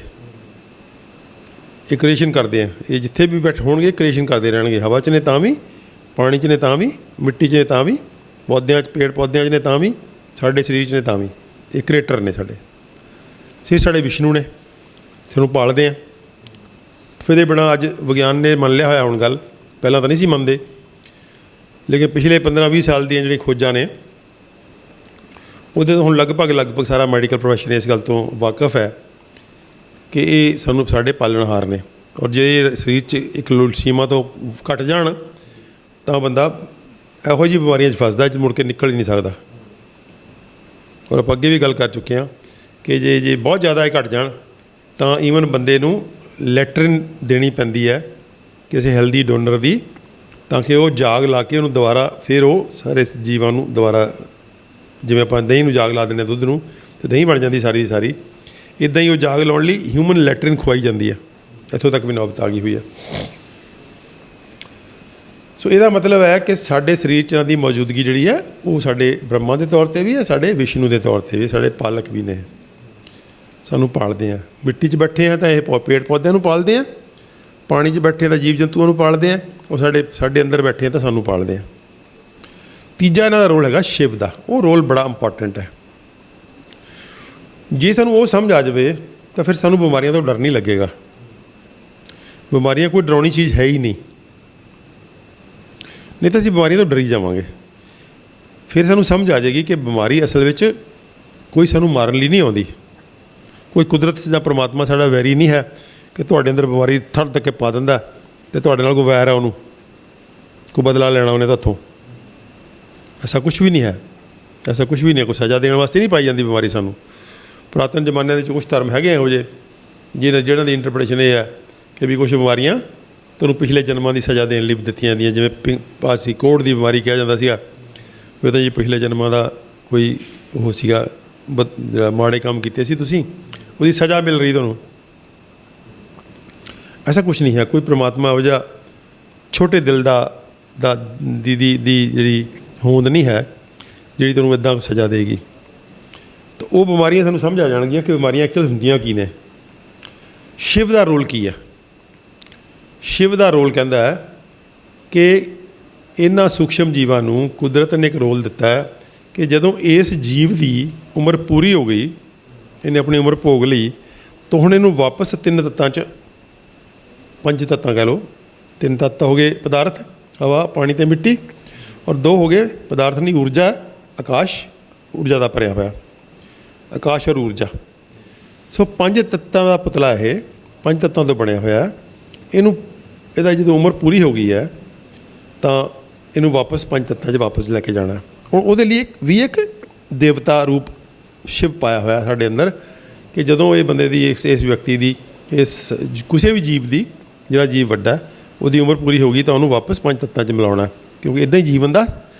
Speaker 2: ਇਹ ਕ੍ਰੀਏਸ਼ਨ ਕਰਦੇ ਆ, ਇਹ ਜਿੱਥੇ ਵੀ ਬੈਠੇ ਹੋਣਗੇ ਕ੍ਰੀਏਸ਼ਨ ਕਰਦੇ ਰਹਿਣਗੇ। ਹਵਾ 'ਚ ਨੇ ਤਾਂ ਵੀ, ਪਾਣੀ 'ਚ ਨੇ ਤਾਂ ਵੀ, ਮਿੱਟੀ 'ਚ ਨੇ ਤਾਂ ਵੀ, ਪੌਦਿਆਂ 'ਚ, ਪੇੜ ਪੌਦਿਆਂ 'ਚ ਨੇ ਤਾਂ ਵੀ, ਸਾਡੇ ਸਰੀਰ 'ਚ ਨੇ ਤਾਂ ਵੀ। ਇਹ ਕ੍ਰੀਏਟਰ ਨੇ ਸਾਡੇ। ਫਿਰ ਸਾਡੇ ਵਿਸ਼ਨੂੰ ਨੇ, ਸਾਨੂੰ ਪਾਲਦੇ ਆ। ਫਿਰ ਇਹਦੇ ਬਿਨਾਂ ਅੱਜ ਵਿਗਿਆਨ ਨੇ ਮੰਨ ਲਿਆ ਹੋਇਆ ਹੁਣ ਗੱਲ, ਪਹਿਲਾਂ ਤਾਂ ਨਹੀਂ ਸੀ ਮੰਨਦੇ, ਲੇਕਿਨ ਪਿਛਲੇ 15-20 ਸਾਲ ਦੀਆਂ ਜਿਹੜੀਆਂ ਖੋਜਾਂ ਨੇ ਉਹਦੇ ਤੋਂ ਹੁਣ ਲਗਭਗ ਸਾਰਾ ਮੈਡੀਕਲ ਪ੍ਰੋਫੈਸ਼ਨ ਇਸ ਗੱਲ ਤੋਂ ਵਾਕਿਫ ਹੈ ਕਿ ਇਹ ਸਾਨੂੰ ਸਾਡੇ ਪਾਲਣਹਾਰ ਨੇ। ਔਰ ਜੇ ਸਰੀਰ 'ਚ ਇੱਕ ਸੀਮਾ ਤੋਂ ਘੱਟ ਜਾਣ ਤਾਂ ਬੰਦਾ ਇਹੋ ਜਿਹੀ ਬਿਮਾਰੀਆਂ 'ਚ ਫਸਦਾ ਜਿ ਮੁੜ ਕੇ ਨਿਕਲ ਹੀ ਨਹੀਂ ਸਕਦਾ। ਔਰ ਆਪਾਂ ਅੱਗੇ ਵੀ ਗੱਲ ਕਰ ਚੁੱਕੇ ਹਾਂ ਕਿ ਜੇ ਬਹੁਤ ਜ਼ਿਆਦਾ ਇਹ ਘੱਟ ਜਾਣ ਤਾਂ ਈਵਨ ਬੰਦੇ ਨੂੰ ਲੈਟਰਿਨ ਦੇਣੀ ਪੈਂਦੀ ਹੈ ਕਿਸੇ ਹੈਲਦੀ ਡੋਨਰ ਦੀ, ਤਾਂ ਕਿ ਉਹ ਜਾਗ ਲਾ ਕੇ ਉਹਨੂੰ ਦੁਬਾਰਾ ਫਿਰ ਉਹ ਸਾਰੇ ਜੀਵਾਂ ਨੂੰ ਦੁਬਾਰਾ, ਜਿਵੇਂ ਆਪਾਂ ਦਹੀਂ ਨੂੰ ਜਾਗ ਲਾ ਦਿੰਦੇ ਹਾਂ ਦੁੱਧ ਨੂੰ, ਅਤੇ ਦਹੀਂ ਬਣ ਜਾਂਦੀ ਸਾਰੀ ਦੀ ਸਾਰੀ, ਇੱਦਾਂ ਹੀ ਉਹ ਜਾਗ ਲਾਉਣ ਲਈ ਹਿਊਮਨ ਲੈਟਰਿਨ ਖਵਾਈ ਜਾਂਦੀ ਹੈ। ਇੱਥੋਂ ਤੱਕ ਵੀ ਨੌਬਤ ਆ ਗਈ ਹੋਈ ਹੈ। ਸੋ ਇਹਦਾ ਮਤਲਬ ਹੈ ਕਿ ਸਾਡੇ ਸਰੀਰ 'ਚ ਇਹਨਾਂ ਦੀ ਮੌਜੂਦਗੀ ਜਿਹੜੀ ਹੈ ਉਹ ਸਾਡੇ ਬ੍ਰਹਮਾ ਦੇ ਤੌਰ 'ਤੇ ਵੀ ਹੈ, ਸਾਡੇ ਵਿਸ਼ਨੂੰ ਦੇ ਤੌਰ 'ਤੇ ਵੀ, ਸਾਡੇ ਪਾਲਕ ਵੀ ਨੇ, ਸਾਨੂੰ ਪਾਲਦੇ ਆ। ਮਿੱਟੀ 'ਚ ਬੈਠੇ ਆ ਤਾਂ ਇਹ ਪੇੜ ਪੌਦਿਆਂ ਨੂੰ ਪਾਲਦੇ ਆ, ਪਾਣੀ 'ਚ ਬੈਠੇ ਤਾਂ ਜੀਵ ਜੰਤੂਆਂ ਨੂੰ ਪਾਲਦੇ ਆ, ਉਹ ਸਾਡੇ ਅੰਦਰ ਬੈਠੇ ਆ ਤਾਂ ਸਾਨੂੰ ਪਾਲਦੇ ਆ। ਤੀਜਾ ਇਹਨਾਂ ਦਾ ਰੋਲ ਹੈਗਾ ਸ਼ਿਵ ਦਾ। ਉਹ ਰੋਲ ਬੜਾ ਇੰਪੋਰਟੈਂਟ ਹੈ। ਜੇ ਸਾਨੂੰ ਉਹ ਸਮਝ ਆ ਜਾਵੇ ਤਾਂ ਫਿਰ ਸਾਨੂੰ ਬਿਮਾਰੀਆਂ ਤੋਂ ਡਰ ਨਹੀਂ ਲੱਗੇਗਾ। ਬਿਮਾਰੀਆਂ ਕੋਈ ਡਰਾਉਣੀ ਚੀਜ਼ ਹੈ ਹੀ ਨਹੀਂ ਤਾਂ ਅਸੀਂ ਬਿਮਾਰੀਆਂ ਤੋਂ ਡਰੀ ਜਾਵਾਂਗੇ। ਫਿਰ ਸਾਨੂੰ ਸਮਝ ਆ ਜਾਏਗੀ ਕਿ ਬਿਮਾਰੀ ਅਸਲ ਵਿੱਚ ਕੋਈ ਸਾਨੂੰ ਮਾਰਨ ਲਈ ਨਹੀਂ ਆਉਂਦੀ। ਕੋਈ ਕੁਦਰਤ ਜਾਂ ਪਰਮਾਤਮਾ ਸਾਡਾ ਵੈਰੀ ਨਹੀਂ ਹੈ ਕਿ ਤੁਹਾਡੇ ਅੰਦਰ ਬਿਮਾਰੀ ਥੜ ਤੱਕ ਕੇ ਪਾ ਦਿੰਦਾ ਅਤੇ ਤੁਹਾਡੇ ਨਾਲ ਕੋਈ ਵੈਰ ਹੈ, ਉਹਨੂੰ ਕੋਈ ਬਦਲਾ ਲੈਣਾ ਉਹਨੇ ਤੁਹਾਥੋਂ। ਐਸਾ ਕੁਛ ਵੀ ਨਹੀਂ ਹੈ, ਐਸਾ ਕੁਛ ਵੀ ਨਹੀਂ ਹੈ। ਕੋਈ ਸਜ਼ਾ ਦੇਣ ਵਾਸਤੇ ਨਹੀਂ ਪਾਈ ਜਾਂਦੀ ਬਿਮਾਰੀ ਸਾਨੂੰ। ਪੁਰਾਤਨ ਜ਼ਮਾਨੇ ਦੇ ਵਿੱਚ ਕੁਛ ਧਰਮ ਹੈਗੇ ਇਹੋ ਜਿਹੇ ਜਿਹਨਾਂ ਦੀ ਇੰਟਰਪ੍ਰੀਟੇਸ਼ਨ ਇਹ ਹੈ ਕਿ ਵੀ ਕੁਛ ਬਿਮਾਰੀਆਂ ਤੁਹਾਨੂੰ ਪਿਛਲੇ ਜਨਮਾਂ ਦੀ ਸਜ਼ਾ ਦੇਣ ਲਈ ਦਿੱਤੀਆਂ ਜਾਂਦੀਆਂ। ਜਿਵੇਂ ਪਾਸੀ ਕੋਹੜ ਦੀ ਬਿਮਾਰੀ ਕਿਹਾ ਜਾਂਦਾ ਸੀਗਾ, ਉਹ ਤਾਂ ਜੀ ਪਿਛਲੇ ਜਨਮਾਂ ਦਾ ਕੋਈ ਉਹ ਸੀਗਾ, ਮਾੜੇ ਕੰਮ ਕੀਤੇ ਸੀ ਤੁਸੀਂ, ਉਹਦੀ ਸਜ਼ਾ ਮਿਲ ਰਹੀ ਤੁਹਾਨੂੰ। ਐਸਾ ਕੁਛ ਨਹੀਂ ਹੈ। ਕੋਈ ਪ੍ਰਮਾਤਮਾ ਇਹੋ ਜਿਹਾ ਛੋਟੇ ਦਿਲ ਦੀ ਜਿਹੜੀ ਹੋਂਦ ਨਹੀਂ ਹੈ ਜਿਹੜੀ ਤੁਹਾਨੂੰ ਇੱਦਾਂ ਸਜ਼ਾ ਦੇਗੀ। ਤਾਂ ਉਹ ਬਿਮਾਰੀਆਂ ਸਾਨੂੰ ਸਮਝ ਆ ਜਾਣਗੀਆਂ ਕਿ ਬਿਮਾਰੀਆਂ ਐਕਚੁਅਲ ਹੁੰਦੀਆਂ ਕੀ ਨੇ। ਸ਼ਿਵ ਦਾ ਰੋਲ ਕੀ ਹੈ? ਸ਼ਿਵ ਦਾ ਰੋਲ ਕਹਿੰਦਾ ਹੈ ਕਿ ਇਹਨਾਂ ਸੂਖਸ਼ਮ ਜੀਵਾਂ ਨੂੰ ਕੁਦਰਤ ਨੇ ਇੱਕ ਰੋਲ ਦਿੱਤਾ ਹੈ ਕਿ ਜਦੋਂ ਇਸ ਜੀਵ ਦੀ ਉਮਰ ਪੂਰੀ ਹੋ ਗਈ, ਇਹਨੇ ਆਪਣੀ ਉਮਰ ਭੋਗ ਲਈ, ਤਾਂ ਹੁਣ ਇਹਨੂੰ ਵਾਪਸ 3 ਤੱਤਾਂ 'ਚ, 5 ਤੱਤਾਂ ਕਹਿ ਲਓ, 3 ਤੱਤ ਹੋ ਗਏ ਪਦਾਰਥ, ਹਵਾ, ਪਾਣੀ ਅਤੇ ਮਿੱਟੀ, ਔਰ 2 ਹੋ ਗਏ ਪਦਾਰਥ ਨਹੀਂ, ਊਰਜਾ, ਆਕਾਸ਼, ਊਰਜਾ ਦਾ ਭਰਿਆ ਹੋਇਆ, ਆਕਾਸ਼ ਔਰ ਊਰਜਾ। ਸੋ 5 ਤੱਤਾਂ ਦਾ ਪੁਤਲਾ ਇਹ 5 ਤੱਤਾਂ ਤੋਂ ਬਣਿਆ ਹੋਇਆ। ਇਹਦਾ ਜਦੋਂ ਉਮਰ ਪੂਰੀ ਹੋ ਗਈ ਹੈ ਤਾਂ ਇਹਨੂੰ ਵਾਪਸ 5 ਤੱਤਾਂ 'ਚ ਵਾਪਸ ਲੈ ਕੇ ਜਾਣਾ। ਹੁਣ ਉਹਦੇ ਲਈ ਇੱਕ ਦੇਵਤਾ ਰੂਪ ਸ਼ਿਵ ਪਾਇਆ ਹੋਇਆ ਸਾਡੇ ਅੰਦਰ ਕਿ ਜਦੋਂ ਇਹ ਬੰਦੇ ਦੀ ਇਸ ਵਿਅਕਤੀ ਦੀ, ਇਸ ਕਿਸੇ ਵੀ ਜੀਵ ਦੀ, ਜਿਹੜਾ ਜੀਵ ਵੱਡਾ ਉਹਦੀ ਉਮਰ ਪੂਰੀ ਹੋ ਗਈ ਤਾਂ ਉਹਨੂੰ ਵਾਪਸ 5 ਤੱਤਾਂ 'ਚ ਮਿਲਾਉਣਾ, ਕਿਉਂਕਿ ਇੱਦਾਂ ਹੀ ਜੀਵਨ ਦਾ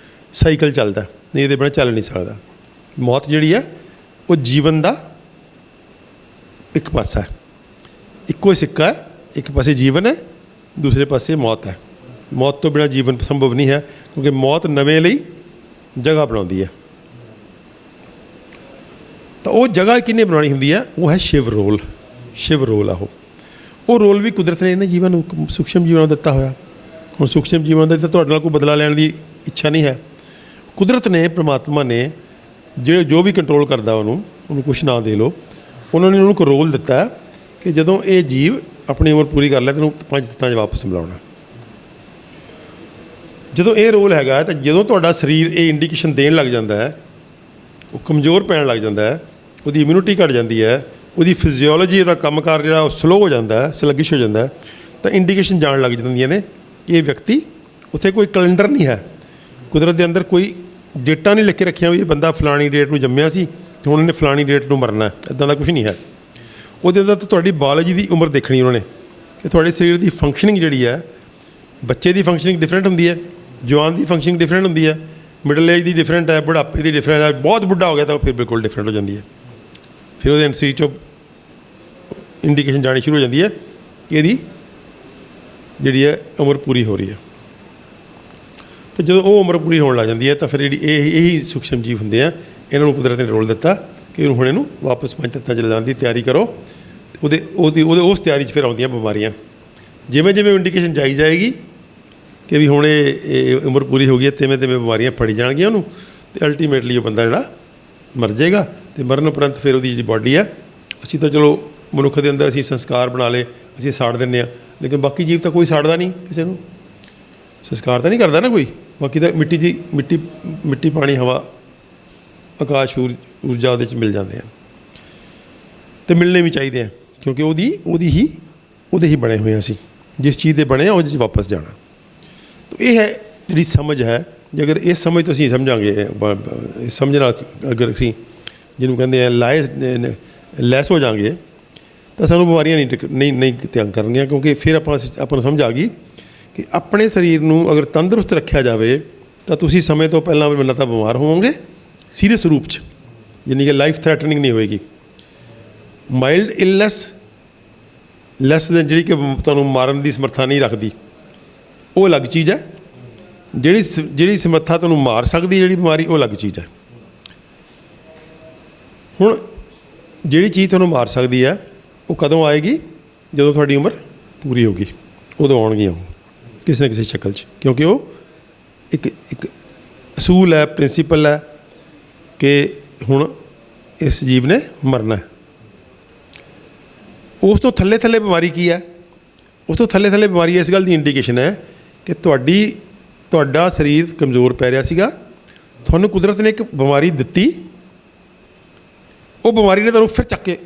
Speaker 2: ਸਾਈਕਲ ਚੱਲਦਾ, ਨਹੀਂ ਇਹਦੇ ਬਿਨਾਂ ਚੱਲ ਨਹੀਂ ਸਕਦਾ। ਮੌਤ ਜਿਹੜੀ ਹੈ ਉਹ ਜੀਵਨ ਦਾ ਇੱਕ ਪਾਸਾ ਹੈ, ਇੱਕੋ ਸਿੱਕਾ ਹੈ। ਇੱਕ ਪਾਸੇ ਜੀਵਨ ਹੈ, ਦੂਸਰੇ ਪਾਸੇ ਮੌਤ ਹੈ। ਮੌਤ ਤੋਂ ਬਿਨਾਂ ਜੀਵਨ ਸੰਭਵ ਨਹੀਂ ਹੈ, ਕਿਉਂਕਿ ਮੌਤ ਨਵੇਂ ਲਈ ਜਗ੍ਹਾ ਬਣਾਉਂਦੀ ਹੈ। ਤਾਂ ਉਹ ਜਗ੍ਹਾ ਕਿਹਨੇ ਬਣਾਉਣੀ ਹੁੰਦੀ ਹੈ? ਉਹ ਹੈ ਸ਼ਿਵ ਰੋਲ। ਸ਼ਿਵ ਰੋਲ ਆ ਉਹ ਰੋਲ ਵੀ ਕੁਦਰਤ ਨੇ ਇਹਨਾਂ ਜੀਵਾਂ ਨੂੰ, ਸੂਖਸ਼ਮ ਜੀਵਾਂ ਨੂੰ ਦਿੱਤਾ ਹੋਇਆ। ਹੁਣ ਸੂਖਸ਼ਮ ਜੀਵਾਂ ਦਾ ਤਾਂ ਤੁਹਾਡੇ ਨਾਲ ਕੋਈ ਬਦਲਾ ਲੈਣ ਦੀ ਇੱਛਾ ਨਹੀਂ ਹੈ। ਕੁਦਰਤ ਨੇ, ਪਰਮਾਤਮਾ ਨੇ ਜੋ ਵੀ ਕੰਟਰੋਲ ਕਰਦਾ ਉਹਨੂੰ ਕੁਛ ਨਾ ਦੇ ਲਓ, ਉਹਨਾਂ ਨੇ ਉਹਨੂੰ ਇੱਕ ਰੋਲ ਦਿੱਤਾ ਕਿ ਜਦੋਂ ਇਹ ਜੀਵ ਆਪਣੀ ਉਮਰ ਪੂਰੀ ਕਰ ਲੈ ਤੈਨੂੰ 5 ਤੱਤਾਂ 'ਚ ਵਾਪਸ ਮਿਲਾਉਣਾ। ਜਦੋਂ ਇਹ ਰੋਲ ਹੈਗਾ ਤਾਂ ਜਦੋਂ ਤੁਹਾਡਾ ਸਰੀਰ ਇਹ ਇੰਡੀਕੇਸ਼ਨ ਦੇਣ ਲੱਗ ਜਾਂਦਾ ਹੈ, ਉਹ ਕਮਜ਼ੋਰ ਪੈਣ ਲੱਗ ਜਾਂਦਾ ਹੈ, ਉਹਦੀ ਇਮਿਊਨਿਟੀ ਘਟ ਜਾਂਦੀ ਹੈ, ਉਹਦੀ ਫਿਜ਼ੀਓਲੋਜੀ ਦਾ ਕੰਮਕਾਰ ਜਿਹੜਾ ਉਹ ਸਲੋ ਹੋ ਜਾਂਦਾ ਹੈ, ਸਲੱਗਿਸ਼ ਹੋ ਜਾਂਦਾ ਹੈ, ਤਾਂ ਇੰਡੀਕੇਸ਼ਨ ਜਾਣ ਲੱਗ ਜਾਂਦੀਆਂ ਨੇ ਕਿ ਇਹ ਵਿਅਕਤੀ, ਉੱਥੇ ਕੋਈ ਕੈਲੰਡਰ ਨਹੀਂ ਹੈ, ਕੁਦਰਤ ਦੇ ਅੰਦਰ ਕੋਈ ਡੇਟਾਂ ਨਹੀਂ ਲਿਖ ਕੇ ਰੱਖੀਆਂ ਵੀ ਇਹ ਬੰਦਾ ਫਲਾਣੀ ਡੇਟ ਨੂੰ ਜੰਮਿਆ ਸੀ ਅਤੇ ਹੁਣ ਇਹਨੇ ਫਲਾਣੀ ਡੇਟ ਨੂੰ ਮਰਨਾ, ਇੱਦਾਂ ਦਾ ਕੁਛ ਨਹੀਂ ਹੈ। ਉਹਦੇ ਅੰਦਰ ਤਾਂ ਤੁਹਾਡੀ ਬਾਇਓਲੋਜੀ ਦੀ ਉਮਰ ਦੇਖਣੀ ਉਹਨਾਂ ਨੇ ਕਿ ਤੁਹਾਡੇ ਸਰੀਰ ਦੀ ਫੰਕਸ਼ਨਿੰਗ ਜਿਹੜੀ ਹੈ, ਬੱਚੇ ਦੀ ਫੰਕਸ਼ਨਿੰਗ ਡਿਫਰੈਂਟ ਹੁੰਦੀ ਹੈ, ਜਵਾਨ ਦੀ ਫੰਕਸ਼ਨਿੰਗ ਡਿਫਰੈਂਟ ਹੁੰਦੀ ਹੈ, ਮਿਡਲ ਏਜ ਦੀ ਡਿਫਰੈਂਟ ਹੈ, ਬੁਢਾਪੇ ਦੀ ਡਿਫਰੈਂਟ ਹੈ, ਬਹੁਤ ਬੁੱਢਾ ਹੋ ਗਿਆ ਤਾਂ ਫਿਰ ਬਿਲਕੁਲ ਡਿਫਰੈਂਟ ਹੋ ਜਾਂਦੀ ਹੈ। ਫਿਰ ਉਹਦੇ ਸਰੀਰ 'ਚੋਂ ਇੰਡੀਕੇਸ਼ਨ ਜਾਣੀ ਸ਼ੁਰੂ ਹੋ ਜਾਂਦੀ ਹੈ ਕਿ ਇਹਦੀ ਜਿਹੜੀ ਹੈ ਉਮਰ ਪੂਰੀ ਹੋ ਰਹੀ ਹੈ। ਅਤੇ ਜਦੋਂ ਉਹ ਉਮਰ ਪੂਰੀ ਹੋਣ ਲੱਗ ਜਾਂਦੀ ਹੈ ਤਾਂ ਫਿਰ ਜਿਹੜੀ ਇਹੀ ਸੂਖਸ਼ਮ ਜੀਵ ਹੁੰਦੇ ਆ, ਇਹਨਾਂ ਨੂੰ ਕੁਦਰਤ ਨੇ ਰੋਲ ਦਿੱਤਾ ਕਿ ਹੁਣ ਇਹਨੂੰ ਵਾਪਸ ਪੰਜ ਤੱਤਾਂ 'ਚ ਲਿਜਾਣ ਦੀ ਤਿਆਰੀ ਕਰੋ। ਉਹਦੇ ਉਸ ਤਿਆਰੀ 'ਚ ਫਿਰ ਆਉਂਦੀਆਂ ਬਿਮਾਰੀਆਂ। ਜਿਵੇਂ ਜਿਵੇਂ ਇੰਡੀਕੇਸ਼ਨ ਜਾਈ ਜਾਏਗੀ ਕਿ ਵੀ ਹੁਣ ਇਹ ਉਮਰ ਪੂਰੀ ਹੋ ਗਈ ਹੈ, ਤਿਵੇਂ ਬਿਮਾਰੀਆਂ ਫੜੀ ਜਾਣਗੀਆਂ ਉਹਨੂੰ, ਅਤੇ ਅਲਟੀਮੇਟਲੀ ਉਹ ਬੰਦਾ ਜਿਹੜਾ ਮਰ ਜਾਏਗਾ। ਅਤੇ ਮਰਨ ਉਪਰੰਤ ਫਿਰ ਉਹਦੀ ਜਿਹੜੀ ਬਾਡੀ ਹੈ, ਅਸੀਂ ਤਾਂ ਚਲੋ ਮਨੁੱਖ ਦੇ ਅੰਦਰ ਅਸੀਂ ਸੰਸਕਾਰ ਬਣਾ ਲਏ, ਅਸੀਂ ਸਾੜ ਦਿੰਦੇ ਹਾਂ, ਲੇਕਿਨ ਬਾਕੀ ਜੀਵ ਤਾਂ ਕੋਈ ਸਾੜਦਾ ਨਹੀਂ, ਕਿਸੇ ਨੂੰ ਸੰਸਕਾਰ ਤਾਂ ਨਹੀਂ ਕਰਦਾ ਨਾ ਕੋਈ। ਬਾਕੀ ਤਾਂ ਮਿੱਟੀ ਪਾਣੀ ਹਵਾ ਆਕਾਸ਼ ਊਰਜਾ ਉਹਦੇ 'ਚ ਮਿਲ ਜਾਂਦੇ ਆ, ਅਤੇ ਮਿਲਣੇ ਵੀ ਚਾਹੀਦੇ ਆ, ਕਿਉਂਕਿ ਉਹਦੇ ਹੀ ਬਣੇ ਹੋਏ ਅਸੀਂ, ਜਿਸ ਚੀਜ਼ ਦੇ ਬਣੇ ਆ ਉਹਦੇ 'ਚ ਵਾਪਸ ਜਾਣਾ। ਤਾਂ ਇਹ ਹੈ ਜਿਹੜੀ ਸਮਝ ਹੈ। ਜੇ ਅਗਰ ਇਸ ਸਮਝ ਤੋਂ ਅਸੀਂ ਸਮਝਾਂਗੇ, ਸਮਝ ਨਾਲ ਅਗਰ ਅਸੀਂ ਜਿਹਨੂੰ ਕਹਿੰਦੇ ਆ ਲੈਸ ਹੋ ਜਾਵਾਂਗੇ, ਤਾਂ ਸਾਨੂੰ ਬਿਮਾਰੀਆਂ ਨਹੀਂ ਤੰਗ ਕਰਨਗੀਆਂ, ਕਿਉਂਕਿ ਫਿਰ ਆਪਾਂ ਨੂੰ ਸਮਝ ਆ ਗਈ ਕਿ ਆਪਣੇ ਸਰੀਰ ਨੂੰ ਅਗਰ ਤੰਦਰੁਸਤ ਰੱਖਿਆ ਜਾਵੇ ਤਾਂ ਤੁਸੀਂ ਸਮੇਂ ਤੋਂ ਪਹਿਲਾਂ ਨਾ ਤਾਂ ਬਿਮਾਰ ਹੋਵੋਗੇ ਸੀਰੀਅਸ ਰੂਪ 'ਚ, ਯਾਨੀ ਕਿ ਲਾਈਫ ਥ੍ਰੈਟਨਿੰਗ ਨਹੀਂ ਹੋਏਗੀ। ਮਾਈਲਡ ਇਲਨੈਸ ਲੈਸ ਦੈਨ ਜਿਹੜੀ ਕਿ ਤੁਹਾਨੂੰ ਮਾਰਨ ਦੀ ਸਮਰੱਥਾ ਨਹੀਂ ਰੱਖਦੀ, ਉਹ ਅਲੱਗ ਚੀਜ਼ ਹੈ। ਜਿਹੜੀ ਸਮਰੱਥਾ ਤੁਹਾਨੂੰ ਮਾਰ ਸਕਦੀ ਜਿਹੜੀ ਬਿਮਾਰੀ, ਉਹ ਅਲੱਗ ਚੀਜ਼ ਹੈ। ਹੁਣ ਜਿਹੜੀ ਚੀਜ਼ ਤੁਹਾਨੂੰ ਮਾਰ ਸਕਦੀ ਹੈ ਉਹ ਕਦੋਂ ਆਏਗੀ? ਜਦੋਂ ਤੁਹਾਡੀ ਉਮਰ ਪੂਰੀ ਹੋਗੀ, ਉਦੋਂ ਆਉਣਗੀਆਂ ਕਿਸੇ ਨਾ ਕਿਸੇ ਸ਼ਕਲ 'ਚ, ਕਿਉਂਕਿ ਉਹ ਇੱਕ ਅਸੂਲ ਹੈ, ਪ੍ਰਿੰਸੀਪਲ ਹੈ ਕਿ ਹੁਣ ਇਸ ਜੀਵ ਨੇ ਮਰਨਾ ਹੈ। ਉਸ ਤੋਂ ਥੱਲੇ ਬਿਮਾਰੀ ਕੀ ਹੈ? ਉਸ ਤੋਂ ਥੱਲੇ ਬਿਮਾਰੀ ਇਸ ਗੱਲ ਦੀ ਇੰਡੀਕੇਸ਼ਨ ਹੈ ਕਿ ਤੁਹਾਡਾ ਸਰੀਰ ਕਮਜ਼ੋਰ ਪੈ ਰਿਹਾ ਸੀਗਾ, ਤੁਹਾਨੂੰ ਕੁਦਰਤ ਨੇ ਇੱਕ ਬਿਮਾਰੀ ਦਿੱਤੀ, ਉਹ ਬਿਮਾਰੀ ਨੇ ਤੁਹਾਨੂੰ ਫਿਰ ਚੱਕ ਕੇ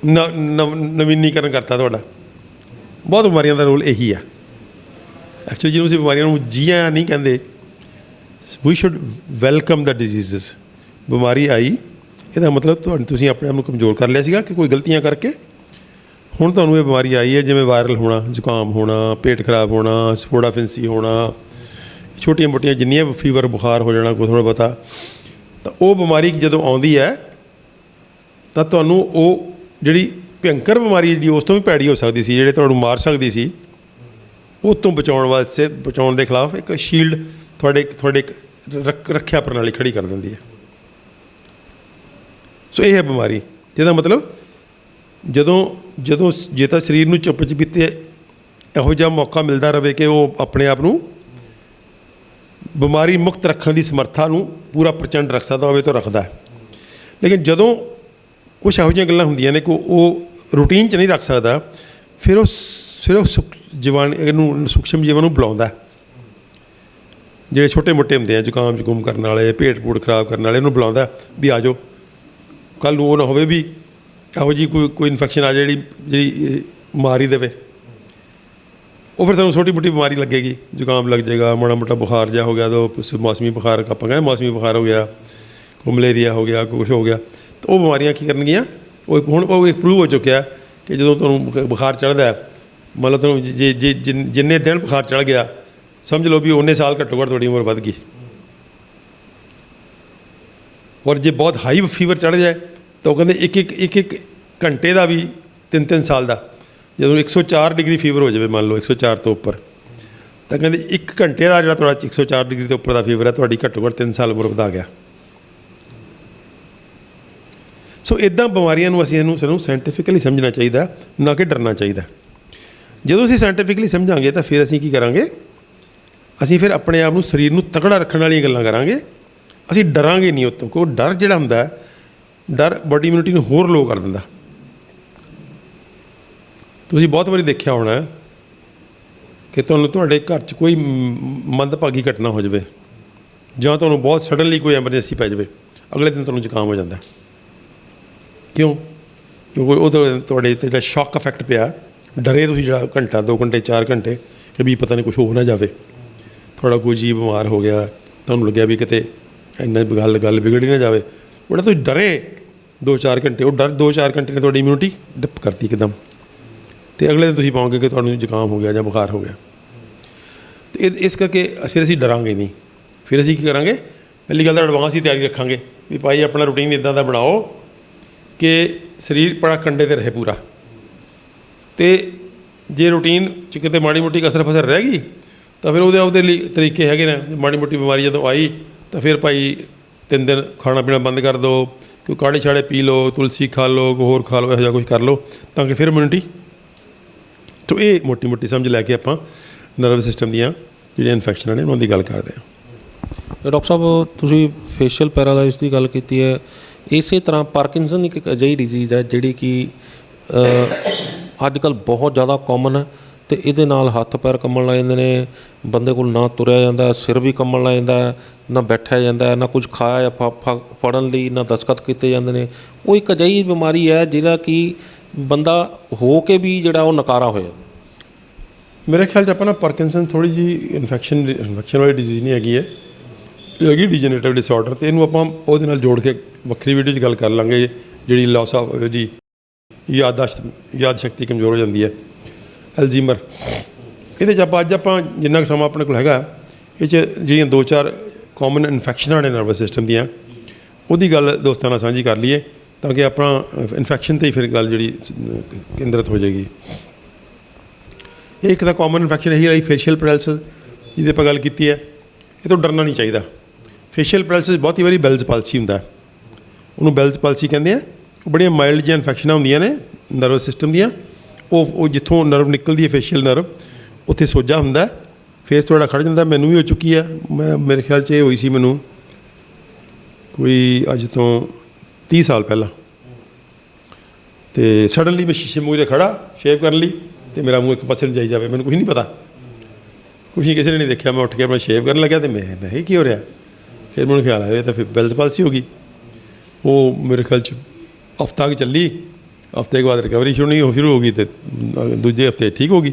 Speaker 2: ਨਵੀਨੀਕਰਨ ਕਰਤਾ ਤੁਹਾਡਾ। ਬਹੁਤ ਬਿਮਾਰੀਆਂ ਦਾ ਰੋਲ ਇਹੀ ਆ ਐਕਚੁਅਲੀ, ਜਿਹਨੂੰ ਅਸੀਂ ਬਿਮਾਰੀਆਂ ਨੂੰ ਜੀਆਂ ਨਹੀਂ ਕਹਿੰਦੇ, we should welcome the diseases. ਬਿਮਾਰੀ ਆਈ, ਇਹਦਾ ਮਤਲਬ ਤੁਸੀਂ ਆਪਣੇ ਆਪ ਨੂੰ ਕਮਜ਼ੋਰ ਕਰ ਲਿਆ ਸੀਗਾ ਕਿ ਕੋਈ ਗਲਤੀਆਂ ਕਰਕੇ, ਹੁਣ ਤੁਹਾਨੂੰ ਇਹ ਬਿਮਾਰੀ ਆਈ ਹੈ, ਜਿਵੇਂ ਵਾਇਰਲ ਹੋਣਾ, ਜ਼ੁਕਾਮ ਹੋਣਾ, ਪੇਟ ਖਰਾਬ ਹੋਣਾ, ਸਪੋੜਾ ਫਿੰਸੀ ਹੋਣਾ, ਛੋਟੀਆਂ ਮੋਟੀਆਂ ਜਿੰਨੀਆਂ ਫੀਵਰ ਬੁਖਾਰ ਹੋ ਜਾਣਾ ਕੋਈ ਥੋੜ੍ਹਾ ਬਹੁਤਾ। ਤਾਂ ਉਹ ਬਿਮਾਰੀ ਜਦੋਂ ਆਉਂਦੀ ਹੈ ਤਾਂ ਤੁਹਾਨੂੰ ਉਹ ਜਿਹੜੀ ਭਿਅੰਕਰ ਬਿਮਾਰੀ ਜਿਹੜੀ ਉਸ ਤੋਂ ਵੀ ਭੈੜੀ ਹੋ ਸਕਦੀ ਸੀ, ਜਿਹੜੇ ਤੁਹਾਨੂੰ ਮਾਰ ਸਕਦੀ ਸੀ, ਉਹ ਤੋਂ ਬਚਾਉਣ ਦੇ ਖਿਲਾਫ ਇੱਕ ਸ਼ੀਲਡ ਤੁਹਾਡੇ ਰੱਖਿਆ ਪ੍ਰਣਾਲੀ ਖੜੀ ਕਰ ਦਿੰਦੀ ਹੈ। ਸੋ ਇਹ ਹੈ ਬਿਮਾਰੀ, ਜਿਹਦਾ ਮਤਲਬ ਜਦੋਂ ਜੇ ਤਾਂ ਸਰੀਰ ਨੂੰ ਚੁੱਪ ਚਪੀਤੇ ਇਹੋ ਜਿਹਾ ਮੌਕਾ ਮਿਲਦਾ ਰਹੇ ਕਿ ਉਹ ਆਪਣੇ ਆਪ ਨੂੰ ਬਿਮਾਰੀ ਮੁਕਤ ਰੱਖਣ ਦੀ ਸਮਰੱਥਾ ਨੂੰ ਪੂਰਾ ਪ੍ਰਚੰਡ ਰੱਖ ਸਕਦਾ ਹੋਵੇ ਤਾਂ ਰੱਖਦਾ ਹੈ। ਲੇਕਿਨ ਜਦੋਂ ਕੁਛ ਇਹੋ ਜਿਹੀਆਂ ਗੱਲਾਂ ਹੁੰਦੀਆਂ ਨੇ ਕਿ ਉਹ ਰੂਟੀਨ 'ਚ ਨਹੀਂ ਰੱਖ ਸਕਦਾ, ਫਿਰ ਉਹ ਇਹਨੂੰ ਸੂਖਸ਼ਮ ਜੀਵਾਂ ਨੂੰ ਬੁਲਾਉਂਦਾ, ਜਿਹੜੇ ਛੋਟੇ ਮੋਟੇ ਹੁੰਦੇ ਆ, ਜ਼ੁਕਾਮ ਕਰਨ ਵਾਲੇ, ਪੇਟ ਪੂਟ ਖਰਾਬ ਕਰਨ ਵਾਲੇ, ਉਹਨੂੰ ਬੁਲਾਉਂਦਾ ਵੀ ਆ ਜਾਓ। ਕੱਲ੍ਹ ਨੂੰ ਉਹ ਨਾ ਹੋਵੇ ਵੀ ਇਹੋ ਜਿਹੀ ਕੋਈ ਇਨਫੈਕਸ਼ਨ ਆ ਜਿਹੜੀ ਮਾਰ ਹੀ ਦੇਵੇ, ਉਹ ਫਿਰ ਤੁਹਾਨੂੰ ਛੋਟੀ ਮੋਟੀ ਬਿਮਾਰੀ ਲੱਗੇਗੀ, ਜ਼ੁਕਾਮ ਲੱਗ ਜਾਏਗਾ, ਮਾੜਾ ਮੋਟਾ ਬੁਖਾਰ ਜਿਹਾ ਹੋ ਗਿਆ, ਤਾਂ ਮੌਸਮੀ ਬੁਖਾਰ ਆਪਾਂ ਕਹਿੰਦੇ ਮੌਸਮੀ ਬੁਖਾਰ ਹੋ ਗਿਆ, ਕੋਈ ਮਲੇਰੀਆ ਹੋ ਗਿਆ, ਕੁਛ ਹੋ ਗਿਆ, ਤਾਂ ਉਹ ਬਿਮਾਰੀਆਂ ਕੀ ਕਰਨਗੀਆਂ? ਉਹ ਇੱਕ ਪ੍ਰੂਵ ਹੋ ਚੁੱਕਿਆ ਕਿ ਜਦੋਂ ਤੁਹਾਨੂੰ ਬੁਖਾਰ ਚੜ੍ਹਦਾ, ਮਤਲਬ ਤੁਹਾਨੂੰ ਜਿੰਨੇ ਦਿਨ ਬੁਖਾਰ ਚੜ੍ਹ ਗਿਆ, ਸਮਝ ਲਓ ਵੀ ਉਨੇ ਸਾਲ ਘੱਟੋ ਘੱਟ ਤੁਹਾਡੀ ਉਮਰ ਵੱਧ ਗਈ। ਔਰ ਜੇ ਬਹੁਤ ਹਾਈ ਫੀਵਰ ਚੜ੍ਹ ਜਾਏ ਤਾਂ ਉਹ ਕਹਿੰਦੇ ਇੱਕ ਘੰਟੇ ਦਾ ਵੀ 3 ਸਾਲ ਦਾ, ਜਦੋਂ 104 ਡਿਗਰੀ ਫੀਵਰ ਹੋ ਜਾਵੇ, ਮੰਨ ਲਓ 104 ਤੋਂ ਉੱਪਰ, ਤਾਂ ਕਹਿੰਦੇ 1 ਘੰਟੇ ਦਾ ਜਿਹੜਾ ਤੁਹਾਡਾ 104 ਡਿਗਰੀ ਤੋਂ ਉੱਪਰ ਦਾ ਫੀਵਰ ਹੈ, ਤੁਹਾਡੀ ਘੱਟੋ ਘੱਟ 3 ਸਾਲ ਉਮਰ ਵਧਾ ਗਿਆ। ਸੋ ਇੱਦਾਂ ਬਿਮਾਰੀਆਂ ਨੂੰ ਸਾਨੂੰ ਸਾਇੰਟੀਫਿਕਲੀ ਸਮਝਣਾ ਚਾਹੀਦਾ, ਨਾ ਕਿ ਡਰਨਾ ਚਾਹੀਦਾ। ਜਦੋਂ ਅਸੀਂ ਸਾਇੰਟੀਫਿਕਲੀ ਸਮਝਾਂਗੇ ਤਾਂ ਫਿਰ ਅਸੀਂ ਕੀ ਕਰਾਂਗੇ? ਅਸੀਂ ਫਿਰ ਆਪਣੇ ਆਪ ਨੂੰ, ਸਰੀਰ ਨੂੰ ਤਕੜਾ ਰੱਖਣ ਵਾਲੀਆਂ ਗੱਲਾਂ ਕਰਾਂਗੇ, ਅਸੀਂ ਡਰਾਂਗੇ ਨਹੀਂ ਉਹ ਤੋਂ। ਕਿਉਂਕਿ ਡਰ ਜਿਹੜਾ ਹੁੰਦਾ, ਡਰ ਬਾਡੀ ਇਮਿਊਨਿਟੀ ਨੂੰ ਹੋਰ ਲੋ ਕਰ ਦਿੰਦਾ। ਤੁਸੀਂ ਬਹੁਤ ਵਾਰੀ ਦੇਖਿਆ ਹੋਣਾ ਕਿ ਤੁਹਾਡੇ ਘਰ 'ਚ ਕੋਈ ਮੰਦਭਾਗੀ ਘਟਨਾ ਹੋ ਜਾਵੇ ਜਾਂ ਤੁਹਾਨੂੰ ਬਹੁਤ ਸਡਨਲੀ ਕੋਈ ਐਮਰਜੈਂਸੀ ਪੈ ਜਾਵੇ, ਅਗਲੇ ਦਿਨ ਤੁਹਾਨੂੰ ਜ਼ੁਕਾਮ ਹੋ ਜਾਂਦਾ। ਕਿਉਂ? ਕਿਉਂਕਿ ਉਹ ਤੁਹਾਡੇ 'ਤੇ ਜਿਹੜਾ ਸ਼ੌਕ ਇਫੈਕਟ ਪਿਆ, ਡਰੇ ਤੁਸੀਂ ਜਿਹੜਾ ਘੰਟਾ 2 ਘੰਟੇ 4 ਘੰਟੇ ਕਿ ਵੀ ਪਤਾ ਨਹੀਂ ਕੁਛ ਹੋ ਨਾ ਜਾਵੇ, ਤੁਹਾਡਾ ਕੋਈ ਜੀਅ ਬਿਮਾਰ ਹੋ ਗਿਆ, ਤੁਹਾਨੂੰ ਲੱਗਿਆ ਵੀ ਕਿਤੇ ਇੰਨਾ ਗੱਲ ਵਿਗੜ ਹੀ ਨਾ ਜਾਵੇ, ਬੜਾ ਤੁਸੀਂ ਡਰੇ 2-4 ਘੰਟੇ, ਉਹ ਡਰ 2-4 ਘੰਟੇ ਨੇ ਤੁਹਾਡੀ ਇਮਿਊਨਿਟੀ ਡਿਪ ਕਰਤੀ ਇੱਕਦਮ, ਅਤੇ ਅਗਲੇ ਦਿਨ ਤੁਸੀਂ ਪਾਓਗੇ ਕਿ ਤੁਹਾਨੂੰ ਜ਼ੁਕਾਮ ਹੋ ਗਿਆ ਜਾਂ ਬੁਖਾਰ ਹੋ ਗਿਆ। ਅਤੇ ਇਸ ਕਰਕੇ ਫਿਰ ਅਸੀਂ ਡਰਾਂਗੇ ਨਹੀਂ। ਫਿਰ ਅਸੀਂ ਕੀ ਕਰਾਂਗੇ? ਪਹਿਲੀ ਗੱਲ ਤਾਂ ਐਡਵਾਂਸ ਹੀ ਤਿਆਰੀ ਰੱਖਾਂਗੇ ਵੀ ਭਾਈ ਆਪਣਾ ਰੂਟੀਨ ਇੱਦਾਂ ਦਾ ਬਣਾਓ ਕਿ ਸਰੀਰ ਬੜਾ ਕੰਡੇ 'ਤੇ ਰਹੇ ਪੂਰਾ। ਅਤੇ ਜੇ ਰੂਟੀਨ 'ਚ ਕਿਤੇ ਮਾੜੀ ਮੋਟੀ ਕਸਰ ਫਸਰ ਰਹਿ ਗਈ ਤਾਂ ਫਿਰ ਉਹਦੇ ਲਈ ਤਰੀਕੇ ਹੈਗੇ ਨੇ। ਮਾੜੀ ਮੋਟੀ ਬਿਮਾਰੀ ਜਦੋਂ ਆਈ ਤਾਂ ਫਿਰ ਭਾਈ 3 ਦਿਨ ਖਾਣਾ ਪੀਣਾ ਬੰਦ ਕਰ ਦਿਓ, ਕੋਈ ਕਾੜੇ ਛਾੜੇ ਪੀ ਲਓ, ਤੁਲਸੀ ਖਾ ਲਓ, ਕੋਈ ਹੋਰ ਖਾ ਲਓ, ਇਹੋ ਜਿਹਾ ਕੁਛ ਕਰ ਲਓ ਤਾਂ ਕਿ ਫਿਰ ਇਮਿਊਨਿਟੀ। ਤਾਂ ਇਹ ਮੋਟੀ ਸਮਝ ਲੈ ਕੇ ਆਪਾਂ ਨਰਵ ਸਿਸਟਮ ਦੀਆਂ ਜਿਹੜੀਆਂ ਇਨਫੈਕਸ਼ਨਾਂ ਨੇ ਉਹਨਾਂ ਦੀ ਗੱਲ ਕਰਦੇ ਹਾਂ।
Speaker 1: ਡਾਕਟਰ ਸਾਹਿਬ, ਤੁਸੀਂ ਫੇਸ਼ੀਅਲ ਪੈਰਾਲਾਈਜ਼ ਦੀ ਗੱਲ ਕੀਤੀ ਹੈ। ਇਸੇ ਤਰ੍ਹਾਂ ਪਾਰਕਿੰਸਨ ਇੱਕ ਅਜਿਹੀ ਡਿਜ਼ੀਜ਼ ਹੈ ਜਿਹੜੀ ਕਿ ਅੱਜ ਕੱਲ੍ਹ ਬਹੁਤ ਜ਼ਿਆਦਾ ਕਾਮਨ ਹੈ, ਅਤੇ ਇਹਦੇ ਨਾਲ ਹੱਥ ਪੈਰ ਕੰਬਣ ਲੱਗ ਜਾਂਦੇ ਨੇ, ਬੰਦੇ ਕੋਲ ਨਾ ਤੁਰਿਆ ਜਾਂਦਾ, ਸਿਰ ਵੀ ਕੰਬਣ ਲੱਗ ਜਾਂਦਾ, ਨਾ ਬੈਠਿਆ ਜਾਂਦਾ, ਨਾ ਕੁਝ ਖਾਇਆ ਜਾਂ ਫੜਨ ਲਈ ਨਾ ਦਸਤਖਤ ਕੀਤੇ ਜਾਂਦੇ ਨੇ। ਉਹ ਇੱਕ ਅਜਿਹੀ ਬਿਮਾਰੀ ਹੈ ਜਿਹੜਾ ਕਿ ਬੰਦਾ ਹੋ ਕੇ ਵੀ ਜਿਹੜਾ ਉਹ ਨਕਾਰਾ ਹੋਇਆ।
Speaker 2: ਮੇਰੇ ਖਿਆਲ 'ਚ ਆਪਾਂ ਨਾ ਪਾਰਕਿੰਸਨ ਥੋੜ੍ਹੀ ਜਿਹੀ ਇਨਫੈਕਸ਼ਨ ਵਾਲੀ ਡਿਜ਼ੀਜ਼ ਨਹੀਂ ਹੈਗੀ ਹੈ, ਇਹ ਹੈਗੀ ਡੀਜਨਰੇਟਿਵ ਡਿਸਆਰਡਰ, ਅਤੇ ਇਹਨੂੰ ਆਪਾਂ ਉਹਦੇ ਨਾਲ ਜੋੜ ਕੇ ਵੱਖਰੀ ਵੀਡੀਓ 'ਚ ਗੱਲ ਕਰ ਲਾਂਗੇ। ਜਿਹੜੀ ਲਾਸ ਆਫ ਜੀ ਯਾਦ ਸ਼ਕਤੀ ਕਮਜ਼ੋਰ ਹੋ ਜਾਂਦੀ ਹੈ, ਅਲਜ਼ੀਮਰ। ਇਹਦੇ 'ਚ ਆਪਾਂ ਜਿੰਨਾ ਕੁ ਸਮਾਂ ਆਪਣੇ ਕੋਲ ਹੈਗਾ, ਇਹ 'ਚ ਜਿਹੜੀਆਂ 2-4 ਕਾਮਨ ਇਨਫੈਕਸ਼ਨਾਂ ਨੇ ਨਰਵਸ ਸਿਸਟਮ ਦੀਆਂ, ਉਹਦੀ ਗੱਲ ਦੋਸਤਾਂ ਨਾਲ ਸਾਂਝੀ ਕਰ ਲਈਏ ਤਾਂ ਕਿ ਆਪਣਾ ਇਨਫੈਕਸ਼ਨ 'ਤੇ ਹੀ ਫਿਰ ਗੱਲ ਜਿਹੜੀ ਕੇਂਦਰਿਤ ਹੋ ਜਾਏਗੀ। ਇਹ ਇੱਕ ਤਾਂ ਕਾਮਨ ਇਨਫੈਕਸ਼ਨ ਇਹੀ ਆਈ ਫੇਸ਼ੀਅਲ ਪੈਰਾਲਿਸਿਸ ਜਿਹਦੀ ਆਪਾਂ ਗੱਲ ਕੀਤੀ ਹੈ। ਇਹ ਤੋਂ ਡਰਨਾ ਨਹੀਂ ਚਾਹੀਦਾ। ਫੇਸ਼ੀਅਲ ਪੈਰਾਲਿਸਿਸ ਬਹੁਤੀ ਵਾਰੀ ਬੈਲਜ਼ ਪਾਲਸੀ ਹੁੰਦਾ, ਉਹਨੂੰ ਬੈਲਜ਼ ਪਾਲਸੀ ਕਹਿੰਦੇ ਆ। ਉਹ ਬੜੀਆਂ ਮਾਈਲਡ ਜਿਹੀਆਂ ਇਨਫੈਕਸ਼ਨਾਂ ਹੁੰਦੀਆਂ ਨੇ ਨਰਵਸ ਸਿਸਟਮ ਦੀਆਂ। ਉਹ ਜਿੱਥੋਂ ਨਰਵ ਨਿਕਲਦੀ ਹੈ, ਫੇਸ਼ੀਅਲ ਨਰਵ, ਉੱਥੇ ਸੋਜਾ ਹੁੰਦਾ, ਫੇਸ ਥੋੜ੍ਹਾ ਖੜ੍ਹ ਜਾਂਦਾ। ਮੈਨੂੰ ਵੀ ਹੋ ਚੁੱਕੀ ਹੈ। ਮੇਰੇ ਖਿਆਲ 'ਚ ਇਹ ਹੋਈ ਸੀ ਮੈਨੂੰ ਕੋਈ ਅੱਜ ਤੋਂ 30 ਸਾਲ ਪਹਿਲਾਂ। ਅਤੇ ਸਡਨਲੀ ਮੈਂ ਸ਼ੀਸ਼ੇ ਮੂਹਰੇ ਖੜ੍ਹਾ ਸ਼ੇਵ ਕਰਨ ਲਈ, ਅਤੇ ਮੇਰਾ ਮੂੰਹ ਇੱਕ ਪਾਸੇ ਨੂੰ ਜਾਈ ਜਾਵੇ, ਮੈਨੂੰ ਕੁਛ ਨਹੀਂ ਪਤਾ, ਕੁਛ ਨਹੀਂ, ਕਿਸੇ ਨੇ ਨਹੀਂ ਦੇਖਿਆ। ਮੈਂ ਉੱਠ ਕੇ ਮੈਂ ਸ਼ੇਵ ਕਰਨ ਲੱਗਿਆ ਅਤੇ ਮੈਂ ਇਹ ਕੀ ਹੋ ਰਿਹਾ? ਫਿਰ ਮੈਨੂੰ ਖਿਆਲ ਆਇਆ ਤਾਂ ਫਿਰ ਬੈਲਜ਼ ਪਾਲਸੀ ਹੋ ਗਈ। ਉਹ ਮੇਰੇ ਖਿਆਲ 'ਚ ਹਫ਼ਤਾ ਕੁ ਚੱਲੀ, ਹਫ਼ਤੇ ਕੇ ਬਾਅਦ ਰਿਕਵਰੀ ਸ਼ੁਰੂ ਹੋ ਗਈ ਅਤੇ ਦੂਜੇ ਹਫ਼ਤੇ ਠੀਕ ਹੋ ਗਈ।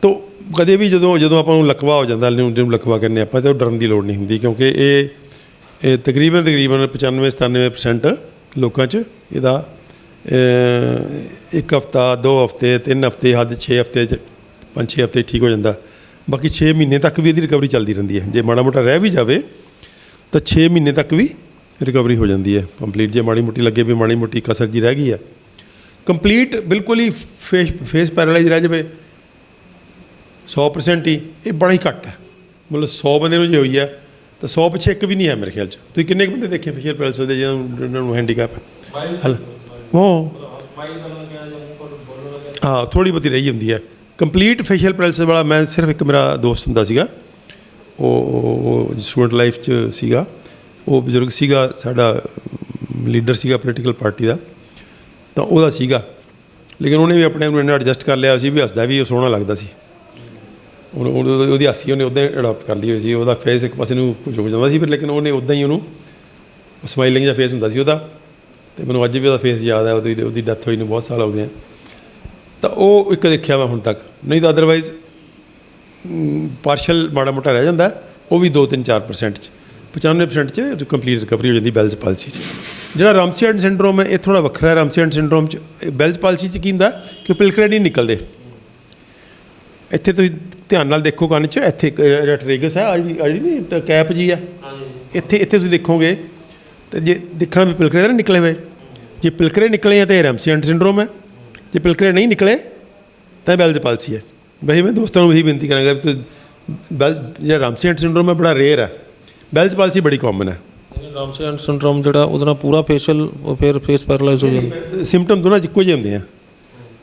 Speaker 2: ਤਾਂ ਕਦੇ ਵੀ ਜਦੋਂ ਆਪਾਂ ਨੂੰ ਲਕਵਾ ਹੋ ਜਾਂਦਾ, ਜਿਹਨੂੰ ਲਕਵਾ ਕਹਿੰਦੇ ਆਪਾਂ, ਤਾਂ ਉਹ ਡਰਨ ਦੀ ਲੋੜ ਨਹੀਂ ਹੁੰਦੀ, ਕਿਉਂਕਿ ਇਹ ਤਕਰੀਬਨ 95-97% ਲੋਕਾਂ 'ਚ ਇਹਦਾ 1 ਹਫ਼ਤਾ 2 ਹਫ਼ਤੇ 3 ਹਫ਼ਤੇ ਹੱਦ 6 ਹਫ਼ਤੇ 'ਚ 5-6 ਹਫ਼ਤੇ ਠੀਕ ਹੋ ਜਾਂਦਾ। ਬਾਕੀ 6 ਮਹੀਨੇ ਤੱਕ ਵੀ ਇਹਦੀ ਰਿਕਵਰੀ ਚੱਲਦੀ ਰਹਿੰਦੀ ਹੈ। ਜੇ ਮਾੜਾ ਮੋਟਾ ਰਹਿ ਵੀ ਜਾਵੇ ਤਾਂ 6 ਮਹੀਨੇ ਤੱਕ ਵੀ ਰਿਕਵਰੀ ਹੋ ਜਾਂਦੀ ਹੈ ਕੰਪਲੀਟ। ਜੇ ਮਾੜੀ ਮੋਟੀ ਲੱਗੇ ਵੀ ਮਾੜੀ ਮੋਟੀ ਕਸਰ ਜੀ ਰਹਿ ਗਈ ਹੈ, ਕੰਪਲੀਟ ਬਿਲਕੁਲ ਹੀ ਫੇਸ ਪੈਰਾਲਾਈਜ਼ ਰਹਿ ਜਾਵੇ 100% ਹੀ, ਇਹ ਬੜਾ ਹੀ ਘੱਟ ਹੈ। ਮਤਲਬ 100 ਬੰਦੇ ਨੂੰ ਜੇ ਹੋਈ ਹੈ ਤਾਂ 100 ਪਿੱਛੇ ਇੱਕ ਵੀ ਨਹੀਂ ਹੈ ਮੇਰੇ ਖਿਆਲ 'ਚ। ਤੁਸੀਂ ਕਿੰਨੇ ਕੁ ਬੰਦੇ ਦੇਖੇ ਫੇਸ਼ੀਅਲ ਪੈਰਾਲਾਈਸਿਸ ਦੇ ਜਿਹਨਾਂ ਨੂੰ ਹੈਂਡੀਕੈਪ ਹੈ? ਹਾਂ, ਥੋੜ੍ਹੀ ਬਹੁਤੀ ਰਹੀ ਹੁੰਦੀ ਹੈ। ਕੰਪਲੀਟ ਫੇਸ਼ੀਅਲ ਪੈਰਾਲਾਈਸਿਸ ਵਾਲਾ ਮੈਂ ਸਿਰਫ ਇੱਕ ਮੇਰਾ ਦੋਸਤ ਹੁੰਦਾ ਸੀਗਾ, ਉਹ ਸਟੂਡੈਂਟ ਲਾਈਫ 'ਚ ਸੀਗਾ। ਉਹ ਬਜ਼ੁਰਗ ਸੀਗਾ, ਸਾਡਾ ਲੀਡਰ ਸੀਗਾ ਪੋਲੀਟੀਕਲ ਪਾਰਟੀ ਦਾ, ਤਾਂ ਉਹਦਾ ਸੀਗਾ। ਲੇਕਿਨ ਉਹਨੇ ਵੀ ਆਪਣੇ ਨੂੰ ਇੰਨਾ ਐਡਜਸਟ ਕਰ ਲਿਆ ਸੀ ਵੀ ਹੱਸਦਾ ਵੀ ਉਹ ਸੋਹਣਾ ਲੱਗਦਾ ਸੀ। ਉਹਦੀ ਹਾਸੀ ਉਹਨੇ ਉੱਦਾਂ ਹੀ ਅਡੋਪਟ ਕਰ ਲਈ ਹੋਈ ਸੀ। ਉਹਦਾ ਫੇਸ ਇੱਕ ਪਾਸੇ ਨੂੰ ਝੁਕ ਜਾਂਦਾ ਸੀ, ਫਿਰ ਲੇਕਿਨ ਉਹਨੇ ਉੱਦਾਂ ਹੀ ਉਹਨੂੰ ਸਮਾਈਲਿੰਗ ਜਿਹਾ ਫੇਸ ਹੁੰਦਾ ਸੀ ਉਹਦਾ। ਅਤੇ ਮੈਨੂੰ ਅੱਜ ਵੀ ਉਹਦਾ ਫੇਸ ਯਾਦ ਹੈ। ਉਹਦੀ ਡੈਥ ਹੋਈ ਨੂੰ ਬਹੁਤ ਸਾਲ ਹੋ ਗਏ। ਤਾਂ ਉਹ ਇੱਕ ਦੇਖਿਆ ਮੈਂ ਹੁਣ ਤੱਕ, ਨਹੀਂ ਤਾਂ ਅਦਰਵਾਈਜ਼ ਪਾਰਸ਼ਲ ਮਾੜਾ ਮੋਟਾ ਰਹਿ ਜਾਂਦਾ, ਉਹ ਵੀ 2-3-4% 'ਚ। 95% 'ਚ ਕੰਪਲੀਟ ਰਿਕਵਰੀ ਹੋ ਜਾਂਦੀ ਬੈਲਜ਼ ਪਾਲਸੀ 'ਚ। ਜਿਹੜਾ ਰਾਮਸੀ-ਹੰਟ ਸਿੰਡਰੋਮ ਹੈ, ਇਹ ਥੋੜ੍ਹਾ ਵੱਖਰਾ ਹੈ। ਰਾਮਸੀ-ਹੰਟ ਸਿੰਡਰੋਮ 'ਚ ਬੈਲਜ਼ ਪਾਲਸੀ 'ਚ ਕੀ ਹੁੰਦਾ ਕਿ ਪਿਲਕਰੇ ਨਹੀਂ ਨਿਕਲਦੇ। ਇੱਥੇ ਤੁਸੀਂ ਧਿਆਨ ਨਾਲ ਦੇਖੋ ਕੰਨ 'ਚ, ਇੱਥੇ ਜਿਹੜਾ ਟਰੇਗਸ ਹੈ, ਨਹੀਂ ਕੈਪ ਜੀ ਹੈ, ਇੱਥੇ ਤੁਸੀਂ ਦੇਖੋਗੇ ਤਾਂ ਜੇ ਦੇਖਣਾ ਵੀ ਪਿਲਕਰੇ ਤਾਂ ਨਿਕਲੇ ਹੋਏ। ਜੇ ਪਿਲਕਰੇ ਨਿਕਲੇ ਆ ਤਾਂ ਇਹ ਰਾਮਸੀ-ਹੰਟ ਸਿੰਡਰੋਮ ਹੈ, ਜੇ ਪਿਲਕਰੇ ਨਹੀਂ ਨਿਕਲੇ ਤਾਂ ਬੈਲਜ਼ ਪਾਲਸੀ ਹੈ। ਵੈਸੇ ਮੈਂ ਦੋਸਤਾਂ ਨੂੰ ਇਹੀ ਬੇਨਤੀ ਕਰਾਂਗਾ ਵੀ ਜਿਹੜਾ ਰਾਮਸੀ-ਹੰਟ ਸਿੰਡਰੋਮ ਹੈ ਬੜਾ ਰੇਅਰ ਹੈ, ਬੈਲਜ਼ ਪਾਲਸੀ ਬੜੀ ਕਾਮਨ ਹੈ।
Speaker 1: ਰਾਮਸੀ-ਹੰਟ ਸਿੰਡਰੋਮ ਜਿਹੜਾ ਉਹਦੇ ਨਾਲ ਪੂਰਾ ਫੇਸ਼ੀਅਲ ਫਿਰ ਫੇਸ ਪੈਰਾਲਾਈਜ਼ ਹੋ ਜਾਂਦਾ।
Speaker 2: ਸਿੰਪਟਮ ਦੋਨਾਂ 'ਚ ਇੱਕੋ ਜਿਹੇ ਹੁੰਦੇ ਆ,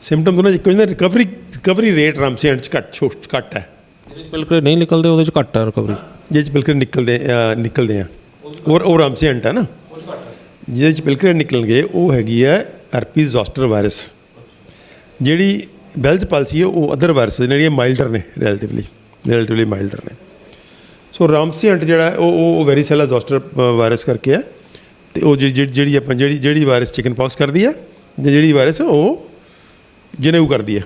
Speaker 2: ਸਿੰਪਟਮ ਦੋਨਾਂ 'ਚ ਇੱਕੋ ਜਿਹੇ। ਰਿਕਵਰੀ ਰੇਟ ਰਾਮਸੀ-ਹੰਟ 'ਚ ਘੱਟ ਹੈ।
Speaker 1: ਪਿਲਕਰੇ ਨਹੀਂ ਨਿਕਲਦੇ ਉਹਦੇ 'ਚ ਘੱਟ ਹੈ ਰਿਕਵਰੀ।
Speaker 2: ਜਿਹਦੇ 'ਚ ਪਿਲਕਰੇ ਨਿਕਲਦੇ ਆ ਉਹ ਰਾਮਸੀ-ਹੰਟ ਹੈ ਨਾ। ਜਿਹਦੇ 'ਚ ਪਿਲਕਰੇ ਨਿਕਲਣਗੇ ਉਹ ਹੈਗੀ ਹੈ ਹਰਪੀਸ ਜ਼ੋਸਟਰ ਵਾਇਰਸ, ਜਿਹੜੀ ਬੈਲਜ਼ ਪਾਲਸੀ ਹੈ ਉਹ ਅਦਰ ਵਾਇਰਸ ਜਿਹੜੀਆਂ ਮਾਈਲਡਰ ਨੇ ਰਿਲੇਟਿਵਲੀ ਮਾਈਲਡਰ ਨੇ। ਸੋ ਰਾਮਸੀ ਹੰਟ ਜਿਹੜਾ ਉਹ ਵੈਰੀਸੈਲਾ ਜ਼ੋਸਟਰ ਵਾਇਰਸ ਕਰਕੇ ਹੈ, ਅਤੇ ਉਹ ਜਿਹੜੀ ਵਾਇਰਸ ਚਿਕਨ ਪੌਕਸ ਕਰਦੀ ਹੈ ਜਾਂ ਜਿਹੜੀ ਵਾਇਰਸ ਉਹ ਜਨੇਊ ਕਰਦੀ ਹੈ,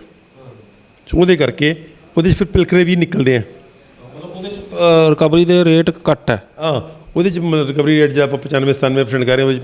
Speaker 2: ਸੋ ਉਹਦੇ ਕਰਕੇ ਉਹਦੇ 'ਚ ਫਿਰ ਪਿਲਕਰੇ ਵੀ ਨਿਕਲਦੇ ਆ।
Speaker 1: ਮਤਲਬ ਉਹਦੇ 'ਚ ਰਿਕਵਰੀ ਦੇ ਰੇਟ ਘੱਟ ਹੈ।
Speaker 2: ਹਾਂ, ਉਹਦੇ 'ਚ ਰਿਕਵਰੀ ਰੇਟ ਜੇ ਆਪਾਂ 95-97% ਕਹਿ ਰਹੇ ਹਾਂ ਉਹਦੇ 'ਚ